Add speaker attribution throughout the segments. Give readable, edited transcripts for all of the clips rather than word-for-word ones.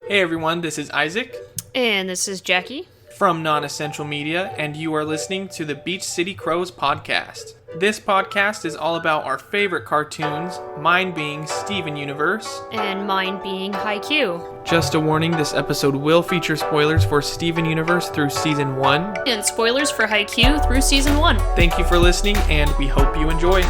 Speaker 1: Hey everyone, this is Isaac
Speaker 2: And this is Jackie
Speaker 1: from Nonessential Media, and you are listening to the Beach City CROWS podcast. This podcast is all about our favorite cartoons, mine being Steven Universe.
Speaker 2: and mine being Haikyuu.
Speaker 1: Just a warning, this episode will feature spoilers for Steven Universe through Season 1.
Speaker 2: And spoilers for Haikyuu through Season 1.
Speaker 1: Thank you for listening, and we hope you enjoy.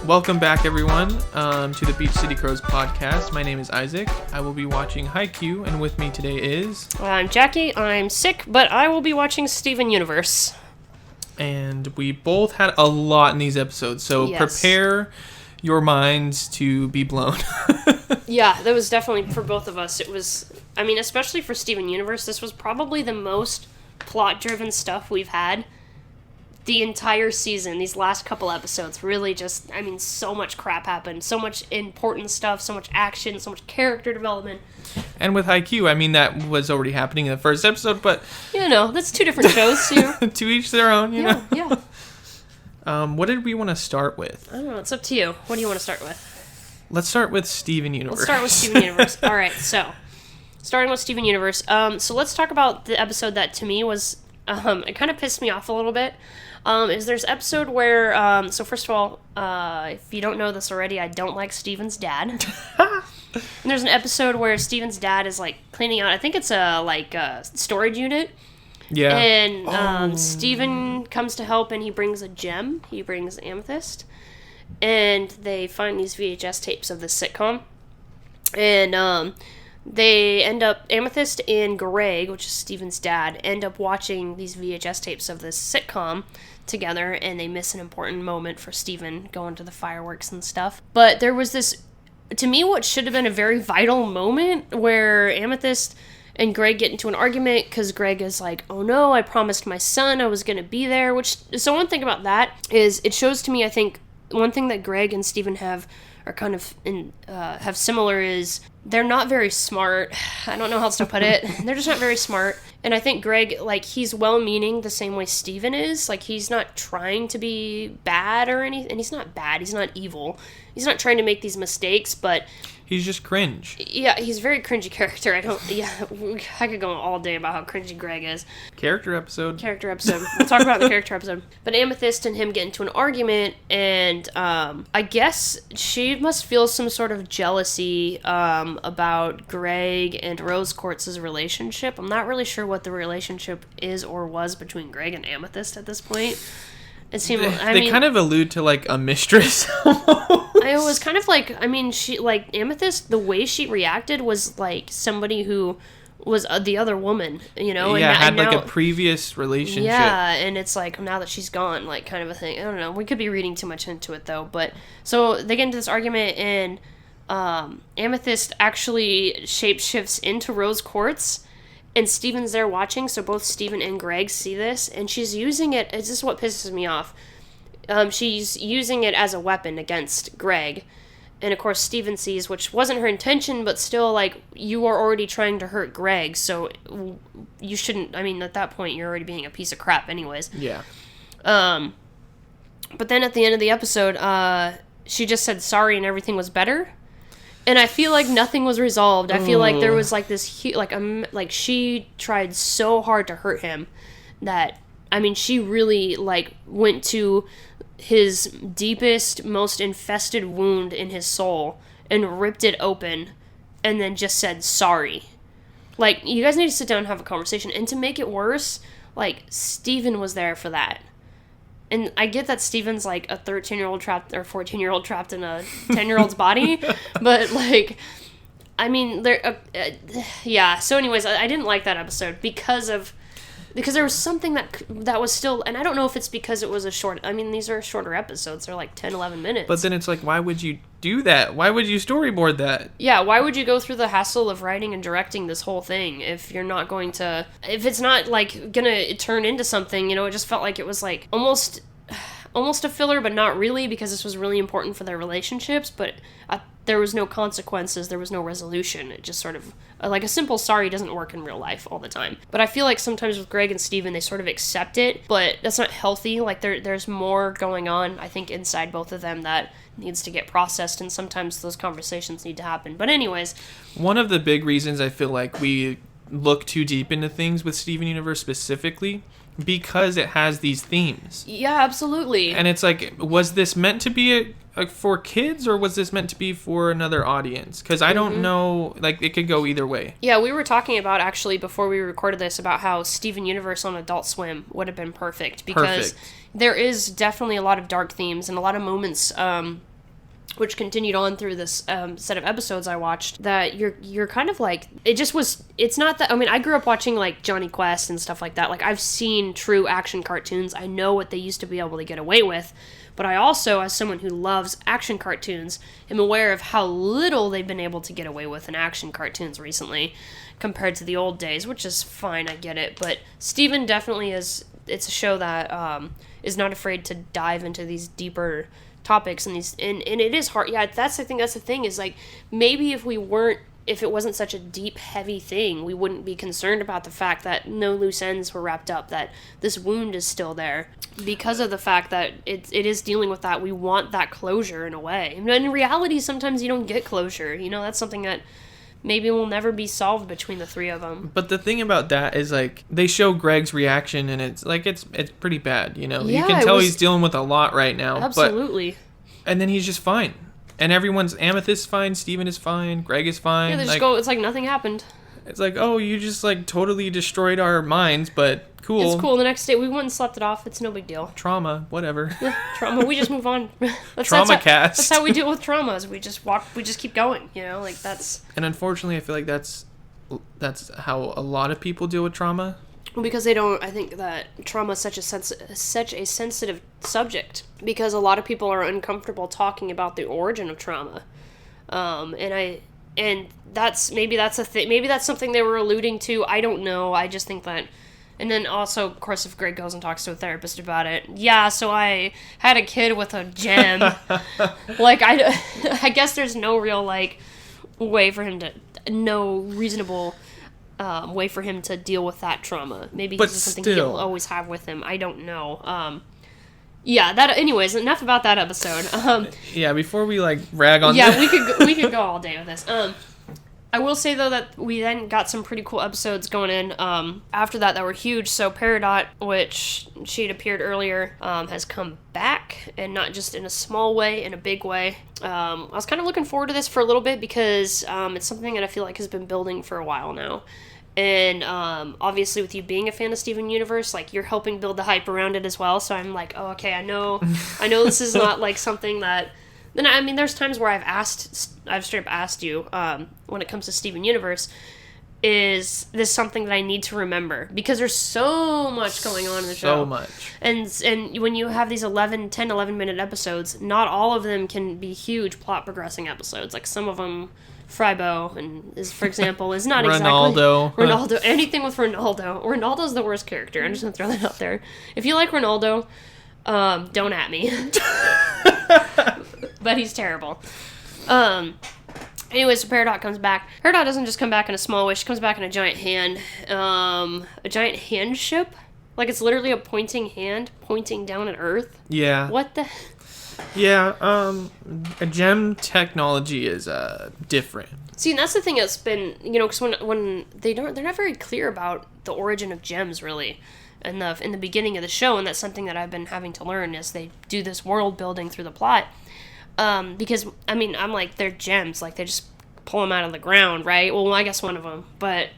Speaker 1: Welcome back, everyone, to the Beach City CROWS podcast. My name is Isaac. I will be watching Haikyuu, and with me today is...
Speaker 2: I'm Jackie. I'm sick, but I will be watching Steven Universe.
Speaker 1: And we both had a lot in these episodes, so
Speaker 2: Yes.
Speaker 1: prepare your minds to be blown.
Speaker 2: Yeah, that was definitely for both of us. It was, especially for Steven Universe, this was probably the most plot-driven stuff we've had the entire season. These last couple episodes really just, so much crap happened. So much important stuff, so much action, so much character development.
Speaker 1: And with Haikyuu, that was already happening in the first episode, but...
Speaker 2: That's two different shows,
Speaker 1: to each their own, you know?
Speaker 2: Yeah.
Speaker 1: What did we want to start with?
Speaker 2: I don't know, it's up to you. What do you want to start with?
Speaker 1: Let's start with Steven Universe.
Speaker 2: Let's start with Steven Universe. All right, so starting with Steven Universe. So let's talk about the episode that to me was it kind of pissed me off a little bit. Is there's episode where so first of all, if you don't know this already, I don't like Steven's dad. And there's an episode where Steven's dad is like cleaning out. I think it's a storage unit.
Speaker 1: Yeah.
Speaker 2: And Steven comes to help, and he brings a gem. He brings amethyst. And they find these VHS tapes of this sitcom. And they end up, Amethyst and Greg, which is Steven's dad, end up watching these VHS tapes of this sitcom together, and they miss an important moment for Steven going to the fireworks and stuff. But there was this, to me, what should have been a very vital moment where Amethyst and Greg get into an argument because Greg is like, oh no, I promised my son I was going to be there. So one thing about that is it shows to me, I think, one thing that Greg and Steven have similar is they're not very smart. I don't know how else to put it. They're just not very smart. And I think Greg, he's well-meaning the same way Steven is. He's not trying to be bad or anything. And he's not bad. He's not evil. He's not trying to make these mistakes, but...
Speaker 1: He's just cringe.
Speaker 2: Yeah, he's a very cringy character. I could go all day about how cringy Greg is.
Speaker 1: Character episode.
Speaker 2: We'll talk about the character episode. But Amethyst and him get into an argument, and I guess she must feel some sort of jealousy about Greg and Rose Quartz's relationship. I'm not really sure what the relationship is or was between Greg and Amethyst at this point. It seemed,
Speaker 1: they kind of allude to a mistress.
Speaker 2: It was kind of she Amethyst, the way she reacted was like somebody who was the other woman,
Speaker 1: Yeah,
Speaker 2: and
Speaker 1: had a previous relationship.
Speaker 2: Yeah, and it's now that she's gone, kind of a thing. I don't know. We could be reading too much into it though, but so they get into this argument, and Amethyst actually shapeshifts into Rose Quartz. And Steven's there watching, so both Steven and Greg see this, and she's using it, this is what pisses me off, she's using it as a weapon against Greg, and of course Steven sees, which wasn't her intention, but still, you are already trying to hurt Greg, so you shouldn't, at that point, you're already being a piece of crap anyways.
Speaker 1: Yeah.
Speaker 2: But then at the end of the episode, she just said sorry and everything was better. And I feel like nothing was resolved. I feel like there was this she tried so hard to hurt him that, she really went to his deepest, most infested wound in his soul and ripped it open and then just said sorry. You guys need to sit down and have a conversation. And to make it worse, Steven was there for that. And I get that Steven's a 13-year-old trapped or 14-year-old trapped in a 10-year-old's body, but yeah. So anyways, I didn't like that episode because there was something that was still, and I don't know if it's because it was a short. These are shorter episodes; they're 10, 11 minutes.
Speaker 1: But then it's why would you do that? Why would you storyboard that?
Speaker 2: Yeah, why would you go through the hassle of writing and directing this whole thing if you're not going to, if it's not gonna turn into something? It just felt like it was almost, almost a filler, but not really, because this was really important for their relationships, but there was no consequences, there was no resolution. It just sort of, like a simple sorry doesn't work in real life all the time. But I feel like sometimes with Greg and Steven, they sort of accept it, but that's not healthy. Like there's more going on, I think, inside both of them that needs to get processed, and sometimes those conversations need to happen. But anyways.
Speaker 1: One of the big reasons I feel like we look too deep into things with Steven Universe specifically, because it has these themes.
Speaker 2: Yeah, absolutely.
Speaker 1: And it's like, was this meant to be for kids, or was this meant to be for another audience? Because I don't know, like, it could go either way.
Speaker 2: Yeah, we were talking about, actually, before we recorded this, about how Steven Universe on Adult Swim would have been perfect. Because there is definitely a lot of dark themes and a lot of moments, which continued on through this set of episodes I watched, that you're kind of like, it's not that, I mean, I grew up watching, like, Johnny Quest and stuff like that. Like, I've seen true action cartoons. I know what they used to be able to get away with. But I also, as someone who loves action cartoons, am aware of how little they've been able to get away with in action cartoons recently compared to the old days, which is fine, I get it. But Steven definitely is, it's a show that is not afraid to dive into these deeper topics, and it is hard. Yeah, I think that's the thing, is like, maybe if it wasn't such a deep, heavy thing, we wouldn't be concerned about the fact that no loose ends were wrapped up, that this wound is still there. Because of the fact that it is dealing with that, we want that closure in a way. And in reality, sometimes you don't get closure. You know, that's something that maybe will never be solved between the three of them.
Speaker 1: But the thing about that is, like, they show Greg's reaction, and it's like, it's pretty bad, you know?
Speaker 2: Yeah,
Speaker 1: you can tell he's dealing with a lot right now.
Speaker 2: Absolutely.
Speaker 1: And then he's just fine. And everyone's, Amethyst is fine, Steven is fine, Greg is fine.
Speaker 2: Yeah, they just go, it's like nothing happened.
Speaker 1: It's like, oh, you just, like, totally destroyed our minds, but cool.
Speaker 2: It's cool. The next day, we went and slept it off. It's no big deal.
Speaker 1: Trauma, whatever.
Speaker 2: Yeah, trauma. We just move on.
Speaker 1: Trauma-cast.
Speaker 2: That's how we deal with traumas. We just keep going, you know? Like, that's...
Speaker 1: And unfortunately, I feel like that's how a lot of people deal with trauma.
Speaker 2: Because I think that trauma is such a sensitive subject, because a lot of people are uncomfortable talking about the origin of trauma. And that's something they were alluding to. I don't know. I just think that, and then also, of course, if Greg goes and talks to a therapist about it, yeah, so I had a kid with a gem. Like, I guess there's no real, like, way for him to, no reasonable way for him to deal with that trauma. Maybe it's just something he'll always have with him. I don't know. Yeah, that. Anyways, enough about that episode.
Speaker 1: Yeah, before we, like, rag on.
Speaker 2: Yeah, we could go all day with this. I will say, though, that we then got some pretty cool episodes going in after that were huge. So Peridot, which she had appeared earlier, has come back, and not just in a small way, in a big way. I was kind of looking forward to this for a little bit, because it's something that I feel like has been building for a while now. And obviously, with you being a fan of Steven Universe, like, you're helping build the hype around it as well. So I'm like, oh, okay, I know this is not like something that. Then I mean, there's times where I've straight up asked you, when it comes to Steven Universe, is this something that I need to remember? Because there's so much going on in the show.
Speaker 1: So much. And
Speaker 2: when you have these 11 minute episodes, not all of them can be huge plot progressing episodes. Like, some of them, Frybo, for example, is not Ronaldo. Anything with Ronaldo. Ronaldo's the worst character. I'm just going to throw that out there. If you like Ronaldo, don't at me. But he's terrible. Anyways, so Peridot comes back. Peridot doesn't just come back in a small way. She comes back in a giant hand. A giant hand ship? Like, it's literally a pointing hand pointing down at Earth?
Speaker 1: Yeah.
Speaker 2: What the...
Speaker 1: Yeah, a gem technology is different.
Speaker 2: See, and that's the thing that's been, you know, because when they're not very clear about the origin of gems, really, in the beginning of the show, and that's something that I've been having to learn as they do this world building through the plot. Because, I mean, I'm like, they're gems, like, they just pull them out of the ground, right? Well, I guess one of them, but...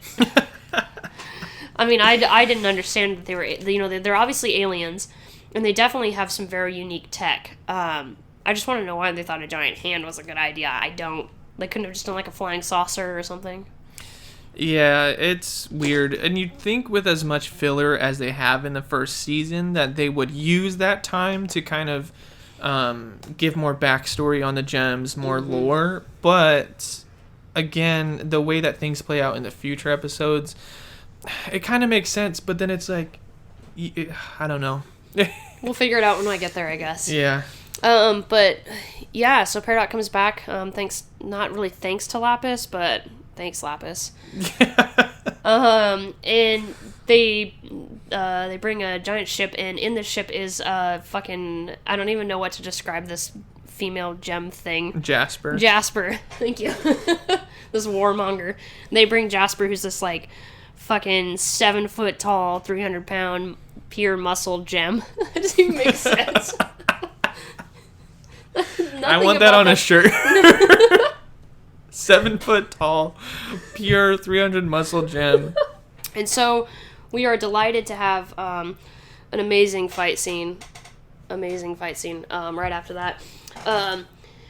Speaker 2: I mean, I didn't understand that they were, you know, they're obviously aliens, and they definitely have some very unique tech. I just want to know why they thought a giant hand was a good idea. I don't. They couldn't have just done, like, a flying saucer or something.
Speaker 1: Yeah, it's weird. And you'd think with as much filler as they have in the first season that they would use that time to kind of give more backstory on the gems, more lore. But, again, the way that things play out in the future episodes, it kind of makes sense. But then it's like, I don't know.
Speaker 2: We'll figure it out when I get there, I guess.
Speaker 1: Yeah.
Speaker 2: But yeah, so Peridot comes back. Not really thanks to Lapis, but thanks Lapis. And they bring a giant ship, and in the ship is fucking, I don't even know what to describe this female gem thing.
Speaker 1: Jasper.
Speaker 2: Thank you. This warmonger. They bring Jasper, who's this like fucking 7 foot tall, 300-pound pure muscle gem. That doesn't even make sense.
Speaker 1: I want that on a shirt. 7 foot tall, pure 300 muscle gem.
Speaker 2: And so we are delighted to have an amazing fight scene. Right after that.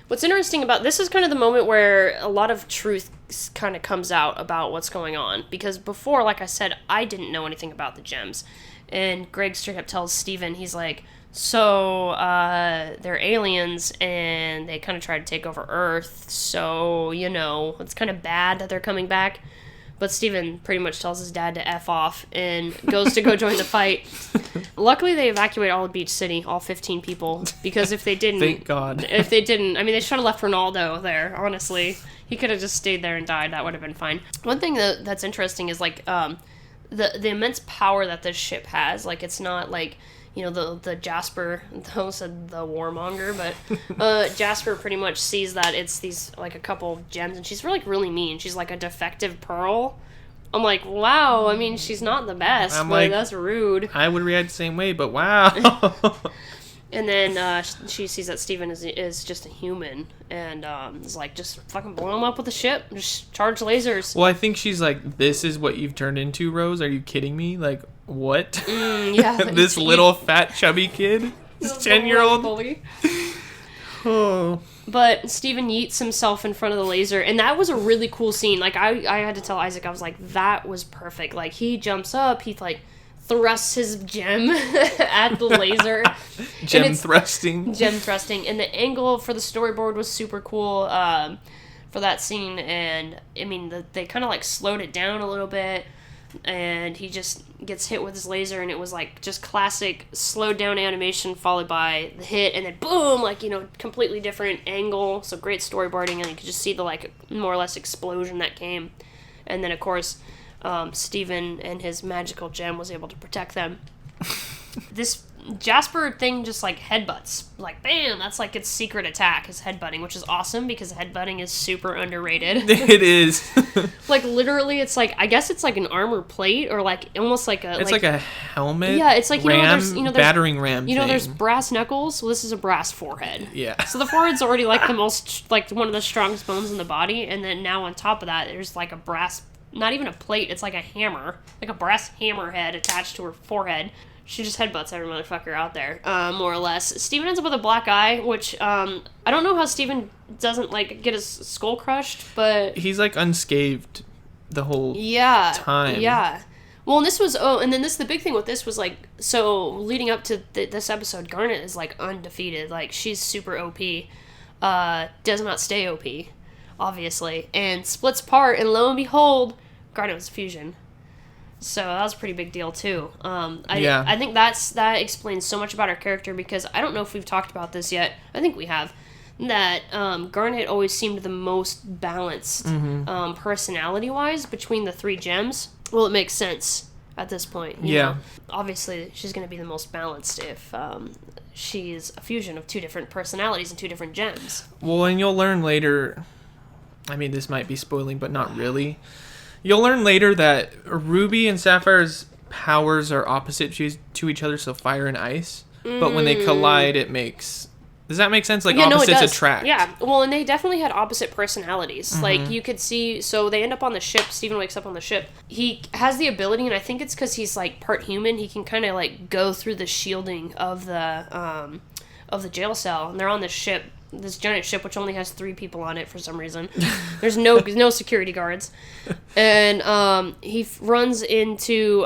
Speaker 2: What's interesting about this is kind of the moment where a lot of truth kind of comes out about what's going on. Because before, like I said, I didn't know anything about the gems. And Greg straight up tells Steven, he's like, so they're aliens and they kind of try to take over Earth. So, you know, it's kind of bad that they're coming back. But Steven pretty much tells his dad to F off and goes to go join the fight. Luckily, they evacuate all of Beach City, all 15 people, because if they didn't...
Speaker 1: Thank God.
Speaker 2: If they didn't... I mean, they should have left Ronaldo there, honestly. He could have just stayed there and died. That would have been fine. One thing that's interesting is, like, the immense power that this ship has. Like, it's not, like... You know, the Jasper, I almost said the warmonger, but Jasper pretty much sees that it's these, like, a couple of gems, and she's really mean. She's like a defective pearl. I'm like, wow, I mean, she's not the best, but like, that's rude.
Speaker 1: I would react the same way, but wow.
Speaker 2: And then she sees that Steven is just a human, and is like, just fucking blow him up with a ship, just charge lasers.
Speaker 1: Well, I think she's like, this is what you've turned into, Rose? Are you kidding me? Like, what?
Speaker 2: Yeah.
Speaker 1: This little fat chubby kid? This 10-year-old? Oh.
Speaker 2: But Steven yeets himself in front of the laser, and that was a really cool scene. Like, I had to tell Isaac, I was like, that was perfect. Like, he jumps up, he, like, thrusts his gem at the laser.
Speaker 1: Gem thrusting.
Speaker 2: And the angle for the storyboard was super cool for that scene. And, I mean, they kind of, like, slowed it down a little bit. And he just gets hit with his laser, and it was, like, just classic slowed down animation followed by the hit. And then, boom, like, you know, completely different angle. So great storyboarding. And you could just see the, like, more or less explosion that came. And then, of course... Steven and his magical gem was able to protect them. This Jasper thing just, like, headbutts. Like, bam! That's, like, its secret attack, is headbutting, which is awesome, because headbutting is super underrated.
Speaker 1: It is.
Speaker 2: Like, literally, it's, like, I guess it's, like, an armor plate, or, like, almost like a...
Speaker 1: It's like a helmet?
Speaker 2: Yeah, it's like, there's
Speaker 1: battering ram
Speaker 2: You know, there's brass knuckles? Well, this is a brass forehead.
Speaker 1: Yeah.
Speaker 2: So the forehead's already, like, the most, like, one of the strongest bones in the body, and then now on top of that, there's, like, a brass... Not even a plate, it's like a hammer. Like a brass hammer head attached to her forehead. She just headbutts every motherfucker out there, more or less. Steven ends up with a black eye, which, I don't know how Steven doesn't, like, get his skull crushed, but...
Speaker 1: He's, like, unscathed the whole time.
Speaker 2: Yeah. Well, and this was... Oh, and then the big thing with this was, like... So, leading up to this episode, Garnet is, like, undefeated. Like, she's super OP. Does not stay OP, obviously. And splits apart, and lo and behold... Garnet was fusion. So that was a pretty big deal too. I think that explains so much about our character, because I don't know if we've talked about this yet. I think we have. That Garnet always seemed the most balanced personality-wise between the 3 gems. Well, it makes sense at this point. You know? Obviously, she's going to be the most balanced if she's a fusion of 2 different personalities and 2 different gems.
Speaker 1: Well, and you'll learn later... I mean, this might be spoiling, but not really. You'll learn later that Ruby and Sapphire's powers are opposite to each other, so fire and ice. But when they collide, it makes... Does that make sense? Like, opposites attract.
Speaker 2: Yeah, well, and they definitely had opposite personalities. Mm-hmm. Like, you could see... So, they end up on the ship. Steven wakes up on the ship. He has the ability, and I think it's because he's, like, part human. He can kind of, like, go through the shielding of the jail cell. And they're on this ship. This giant ship, which only has 3 people on it for some reason. There's no security guards. And he runs into...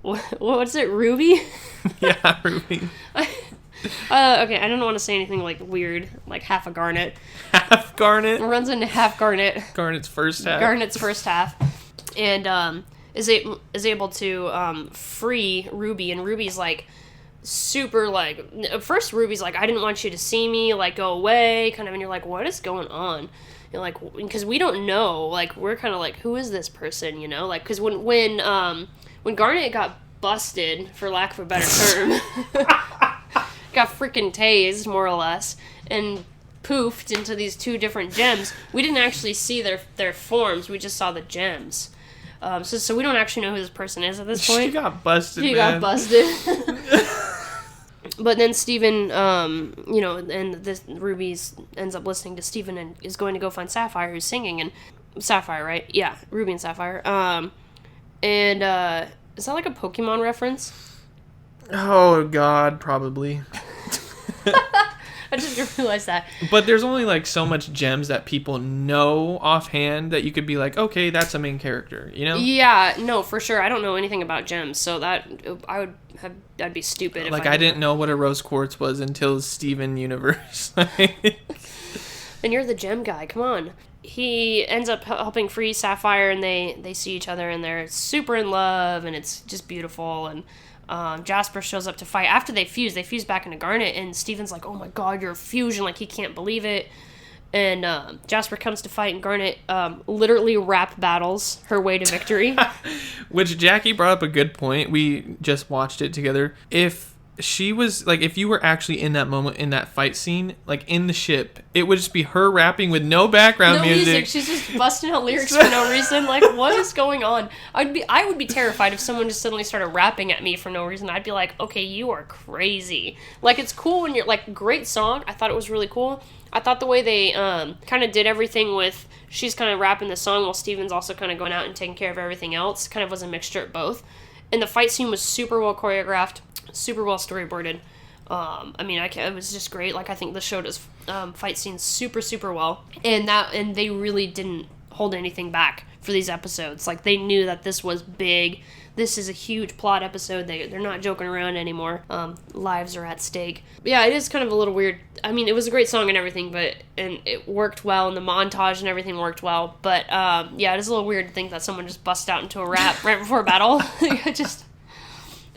Speaker 2: what's it? Ruby?
Speaker 1: Yeah, Ruby.
Speaker 2: Okay, I don't want to say anything, like, weird, like half a Garnet.
Speaker 1: Half Garnet?
Speaker 2: Runs into half Garnet.
Speaker 1: Garnet's first half.
Speaker 2: And is able to free Ruby, and Ruby's like, super, like, at first Ruby's like, I didn't want you to see me, like, go away, kind of, and you're like, what is going on? You're like, because we don't know, like, we're kind of like, who is this person, you know? Like, because when Garnet got busted, for lack of a better term, got freaking tased, more or less, and poofed into these two different gems, we didn't actually see their forms, we just saw the gems. So we don't actually know who this person is at this point.
Speaker 1: She got busted,
Speaker 2: She got busted. But then Steven, and this Ruby's ends up listening to Steven and is going to go find Sapphire, who's singing, and Sapphire, right? Yeah, Ruby and Sapphire. Is that like a Pokemon reference?
Speaker 1: Oh God, probably.
Speaker 2: I just realized that.
Speaker 1: But there's only like so much gems that people know offhand that you could be like, okay, that's a main character, you know?
Speaker 2: Yeah, no, for sure. I don't know anything about gems, so that'd be stupid. If
Speaker 1: Like I didn't know what a rose quartz was until Steven Universe.
Speaker 2: And you're the gem guy. Come on. He ends up helping free Sapphire, and they see each other, and they're super in love, and it's just beautiful. And Jasper shows up to fight. After they fuse back into Garnet, and Steven's like, oh my god, you're a fusion, like he can't believe it. And Jasper comes to fight, and Garnet literally rap battles her way to victory.
Speaker 1: Which Jackie brought up a good point. We just watched it together. If she was, like, if you were actually in that moment, in that fight scene, like in the ship, it would just be her rapping with no background music.
Speaker 2: She's just busting out lyrics for no reason. Like, what is going on? I would be terrified if someone just suddenly started rapping at me for no reason. I'd be like, okay, you are crazy. Like, it's cool when you're, like, great song. I thought it was really cool. I thought the way they kind of did everything with, she's kind of rapping the song while Steven's also kind of going out and taking care of everything else, kind of was a mixture of both. And the fight scene was super well choreographed, super well storyboarded. It was just great. Like, I think the show does fight scenes super, super well. And they really didn't hold anything back for these episodes. Like, they knew that this was big. This is a huge plot episode. They're not joking around anymore. Lives are at stake. But yeah, it is kind of a little weird. I mean, it was a great song and everything, and it worked well, and the montage and everything worked well. But yeah, it is a little weird to think that someone just busts out into a rap right before a battle.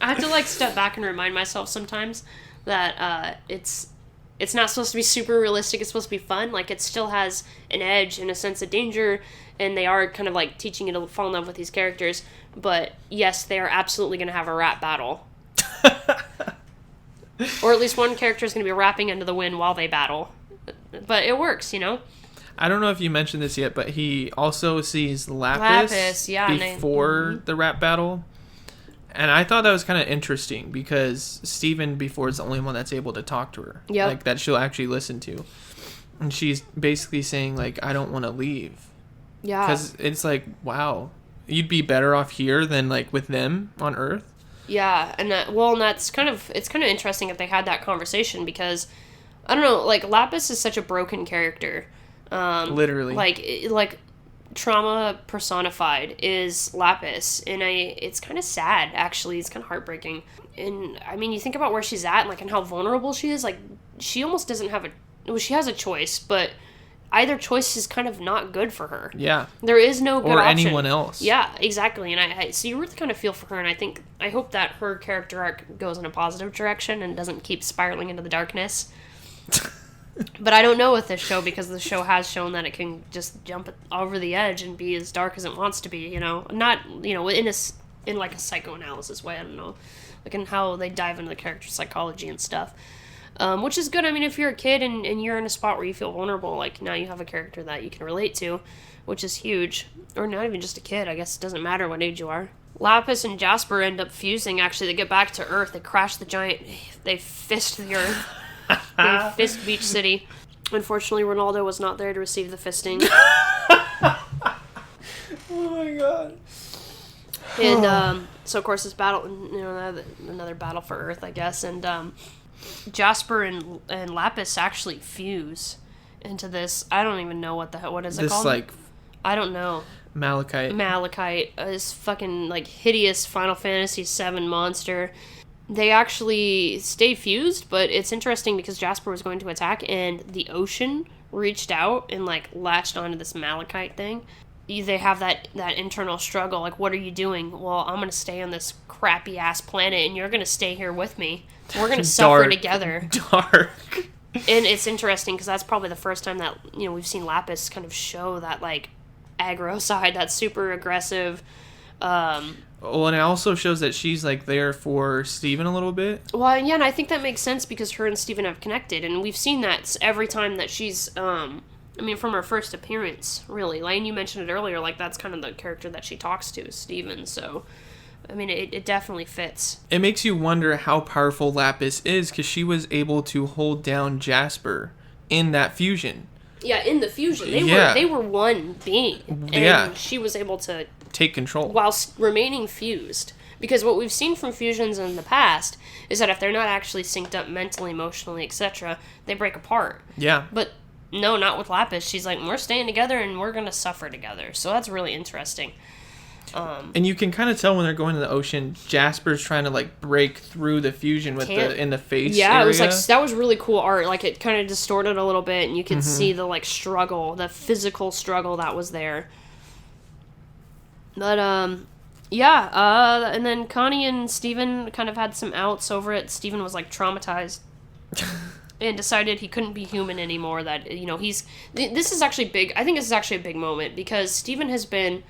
Speaker 2: I have to, like, step back and remind myself sometimes that it's not supposed to be super realistic. It's supposed to be fun. Like, it still has an edge and a sense of danger, and they are kind of, like, teaching you to fall in love with these characters. But, yes, they are absolutely going to have a rap battle. Or at least one character is going to be rapping into the wind while they battle. But it works, you know?
Speaker 1: I don't know if you mentioned this yet, but he also sees Lapis before the rap battle. And I thought that was kind of interesting because Steven before is the only one that's able to talk to her.
Speaker 2: Yep.
Speaker 1: Like, that she'll actually listen to. And she's basically saying, like, I don't want to leave.
Speaker 2: Yeah.
Speaker 1: Because it's like, wow, you'd be better off here than, like, with them on Earth.
Speaker 2: Yeah, and it's kind of interesting if they had that conversation because, I don't know, like, Lapis is such a broken character.
Speaker 1: Literally.
Speaker 2: Like, trauma personified is Lapis, and it's kind of sad, actually. It's kind of heartbreaking. And, I mean, you think about where she's at, and how vulnerable she is. Like, she almost doesn't have she has a choice, but either choice is kind of not good for her.
Speaker 1: Yeah.
Speaker 2: There is no good
Speaker 1: option. Or
Speaker 2: option.
Speaker 1: anyone else.
Speaker 2: Yeah, exactly. And so you really kind of feel for her, and I hope that her character arc goes in a positive direction and doesn't keep spiraling into the darkness. But I don't know with this show, because the show has shown that it can just jump over the edge and be as dark as it wants to be, you know? Not, you know, in like a psychoanalysis way, I don't know. Like, in how they dive into the character psychology and stuff. Which is good. I mean, if you're a kid and you're in a spot where you feel vulnerable, like, now you have a character that you can relate to, which is huge. Or not even just a kid. I guess it doesn't matter what age you are. Lapis and Jasper end up fusing, actually. They get back to Earth. They crash the giant... They fist the Earth. They fist Beach City. Unfortunately, Ronaldo was not there to receive the fisting.
Speaker 1: Oh my god.
Speaker 2: And, so, of course, this battle... You know, another battle for Earth, I guess. And, Jasper and Lapis actually fuse into this. I don't even know what is it called?
Speaker 1: This, like...
Speaker 2: I don't know.
Speaker 1: Malachite.
Speaker 2: This fucking, like, hideous Final Fantasy VII monster. They actually stay fused, but it's interesting because Jasper was going to attack, and the ocean reached out and, like, latched onto this malachite thing. they have that internal struggle. Like, what are you doing? Well, I'm going to stay on this crappy ass planet, and you're going to stay here with me. We're going to suffer together.
Speaker 1: Dark.
Speaker 2: And it's interesting because that's probably the first time that, you know, we've seen Lapis kind of show that, like, aggro side, that super aggressive.
Speaker 1: Well, and it also shows that she's, like, there for Steven a little bit.
Speaker 2: Well, yeah, and I think that makes sense because her and Steven have connected, and we've seen that every time that she's, I mean, from her first appearance, really. Like, and you mentioned it earlier, like, that's kind of the character that she talks to, is Steven, so... I mean, it definitely fits.
Speaker 1: It makes you wonder how powerful Lapis is, because she was able to hold down Jasper in that fusion.
Speaker 2: Yeah, in the fusion. They were one being. And she was able to...
Speaker 1: take control.
Speaker 2: Whilst remaining fused. Because what we've seen from fusions in the past is that if they're not actually synced up mentally, emotionally, etc., they break apart.
Speaker 1: Yeah.
Speaker 2: But no, not with Lapis. She's like, we're staying together and we're going to suffer together. So that's really interesting.
Speaker 1: And you can kind of tell when they're going to the ocean, Jasper's trying to, like, break through the fusion with in the face area.
Speaker 2: It was like, that was really cool art. Like, it kind of distorted a little bit, and you could see the, like, struggle, the physical struggle that was there. But, and then Connie and Steven kind of had some outs over it. Steven was, like, traumatized. And decided he couldn't be human anymore, that, you know, this is actually big. I think this is actually a big moment, because Steven has been...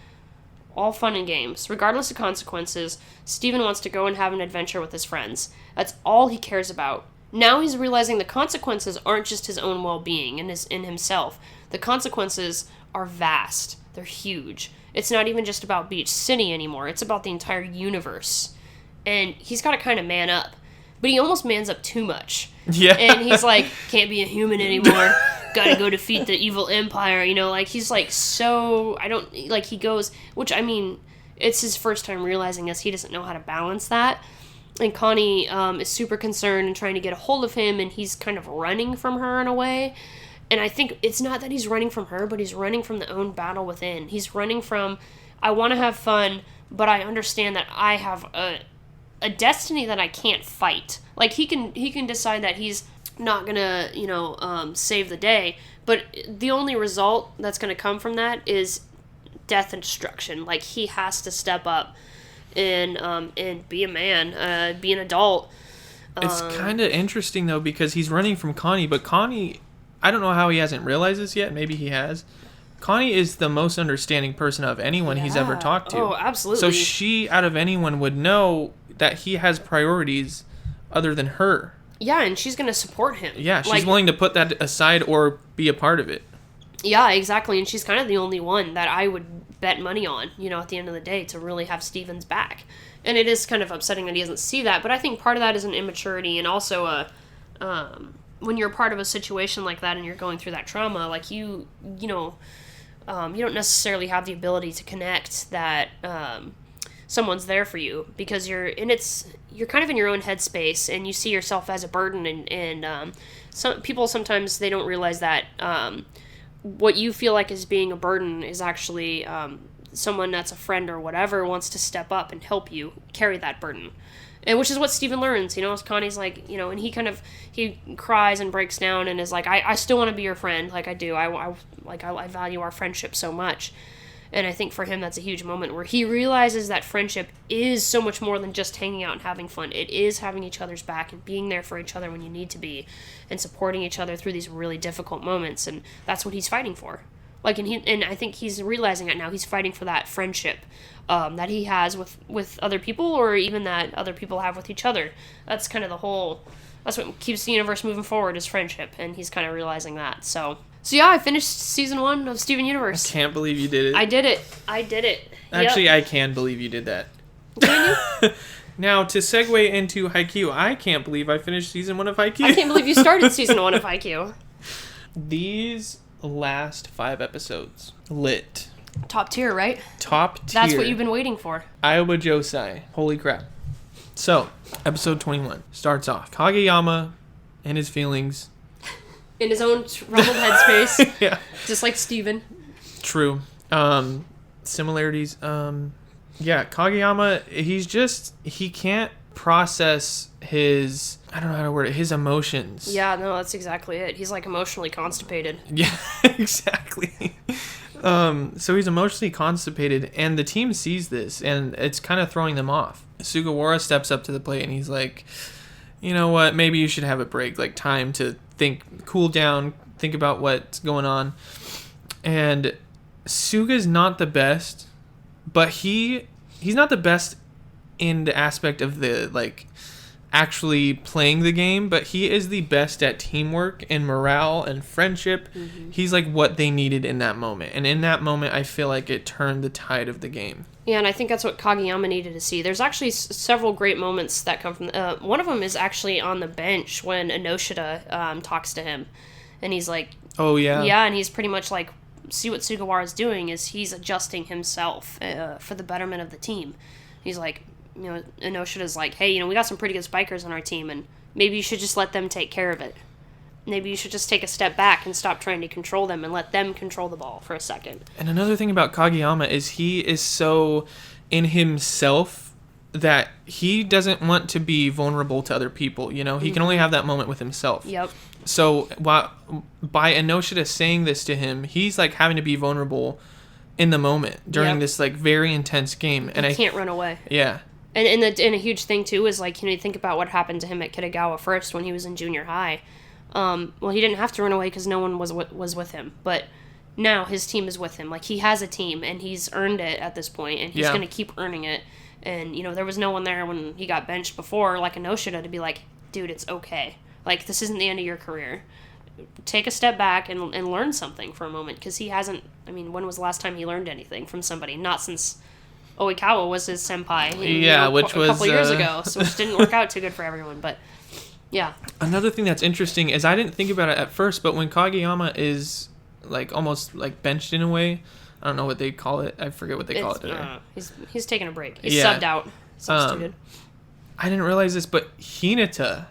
Speaker 2: all fun and games. Regardless of consequences, Steven wants to go and have an adventure with his friends. That's all he cares about. Now he's realizing the consequences aren't just his own well-being and in himself. The consequences are vast. They're huge. It's not even just about Beach City anymore. It's about the entire universe. And he's got to kind of man up. But he almost mans up too much.
Speaker 1: Yeah.
Speaker 2: And he's like, can't be a human anymore. Gotta go defeat the evil empire, you know, like, he's like, so, he goes, which, I mean, it's his first time realizing this, he doesn't know how to balance that, and Connie, is super concerned and trying to get a hold of him, and he's kind of running from her in a way, and I think it's not that he's running from her, but he's running from the own battle within. He's running from, I want to have fun, but I understand that I have a destiny that I can't fight. Like, he can decide that he's not gonna, you know, save the day, but the only result that's gonna come from that is death and destruction. Like, he has to step up and be a man, be an adult.
Speaker 1: It's kind of interesting, though, because he's running from Connie, but Connie, I don't know how he hasn't realized this yet, maybe he has. Connie is the most understanding person of anyone he's ever talked to.
Speaker 2: Oh, absolutely.
Speaker 1: So she, out of anyone, would know that he has priorities other than her.
Speaker 2: Yeah, and she's going to support him.
Speaker 1: Yeah, she's willing to put that aside or be a part of it.
Speaker 2: Yeah, exactly, and she's kind of the only one that I would bet money on, you know, at the end of the day, to really have Steven's back. And it is kind of upsetting that he doesn't see that, but I think part of that is an immaturity, and also when you're part of a situation like that and you're going through that trauma, like, you don't necessarily have the ability to connect that someone's there for you, because you're kind of in your own headspace, and you see yourself as a burden, and some people, sometimes they don't realize that what you feel like is being a burden is actually someone that's a friend or whatever wants to step up and help you carry that burden. And which is what Steven learns, you know, Connie's like, you know, and he cries and breaks down and is like, I still want to be your friend, like I do, I value our friendship so much. And I think for him that's a huge moment where he realizes that friendship is so much more than just hanging out and having fun. It is having each other's back and being there for each other when you need to be, and supporting each other through these really difficult moments, and that's what he's fighting for. Like, and I think he's realizing it now. He's fighting for that friendship that he has with other people, or even that other people have with each other. That's kind of that's what keeps the universe moving forward, is friendship, and he's kind of realizing that. So yeah, I finished season 1 of Steven Universe.
Speaker 1: I can't believe you did it.
Speaker 2: I did it.
Speaker 1: Actually, I can believe you did that.
Speaker 2: Can you?
Speaker 1: Now, to segue into Haikyuu, I can't believe I finished season 1 of Haikyuu.
Speaker 2: I can't believe you started season 1 of Haikyuu.
Speaker 1: These last 5 episodes, lit.
Speaker 2: Top tier, right?
Speaker 1: Top tier.
Speaker 2: That's what you've been waiting for.
Speaker 1: Iowa Josei. Holy crap. So, episode 21 starts off. Kageyama and his feelings.
Speaker 2: In his own troubled headspace.
Speaker 1: Yeah.
Speaker 2: Just like Steven.
Speaker 1: True. Similarities. Yeah, Kageyama, he can't process his, I don't know how to word it, his emotions.
Speaker 2: Yeah, no, that's exactly it. He's like emotionally constipated.
Speaker 1: Yeah, exactly. So he's emotionally constipated, and the team sees this, and it's kind of throwing them off. Sugawara steps up to the plate, and he's like, you know what, maybe you should have a break, like time to think, cool down, think about what's going on. And Suga's not the best, but he's not the best in the aspect of the, like, actually playing the game, but he is the best at teamwork and morale and friendship. He's like what they needed in that moment, and in that moment I feel like it turned the tide of the game.
Speaker 2: Yeah, and I think that's what Kageyama needed to see. There's actually several great moments that come from one of them is actually on the bench when Inoshita talks to him, and he's like,
Speaker 1: oh yeah,
Speaker 2: and he's pretty much like, see what Sugawara's doing is he's adjusting himself for the betterment of the team. He's like, you know, Inoshita's like, hey, you know, we got some pretty good spikers on our team, and maybe you should just let them take care of it. Maybe you should just take a step back and stop trying to control them and let them control the ball for a second.
Speaker 1: And another thing about Kageyama is he is so in himself that he doesn't want to be vulnerable to other people, you know? He can only have that moment with himself.
Speaker 2: Yep.
Speaker 1: So by Inoshita saying this to him, he's like having to be vulnerable in the moment during this like very intense game. And
Speaker 2: he can't run away.
Speaker 1: Yeah.
Speaker 2: And a huge thing, too, is, like, you know, you think about what happened to him at Kitagawa first when he was in junior high. Well, he didn't have to run away because no one was with him. But now his team is with him. Like, he has a team, and he's earned it at this point, and he's going to keep earning it. And, you know, there was no one there when he got benched before, like Inoshita, to be like, dude, it's okay. Like, this isn't the end of your career. Take a step back and learn something for a moment, because he hasn't... I mean, when was the last time he learned anything from somebody? Not since... Oikawa was his senpai,
Speaker 1: which was
Speaker 2: a couple years ago, so which didn't work out too good for everyone. But yeah,
Speaker 1: another thing that's interesting is I didn't think about it at first, but when Kageyama is like almost like benched in a way, I don't know what they call it. I forget what they call it today.
Speaker 2: He's taking a break. He's subbed out, substituted.
Speaker 1: I didn't realize this, but Hinata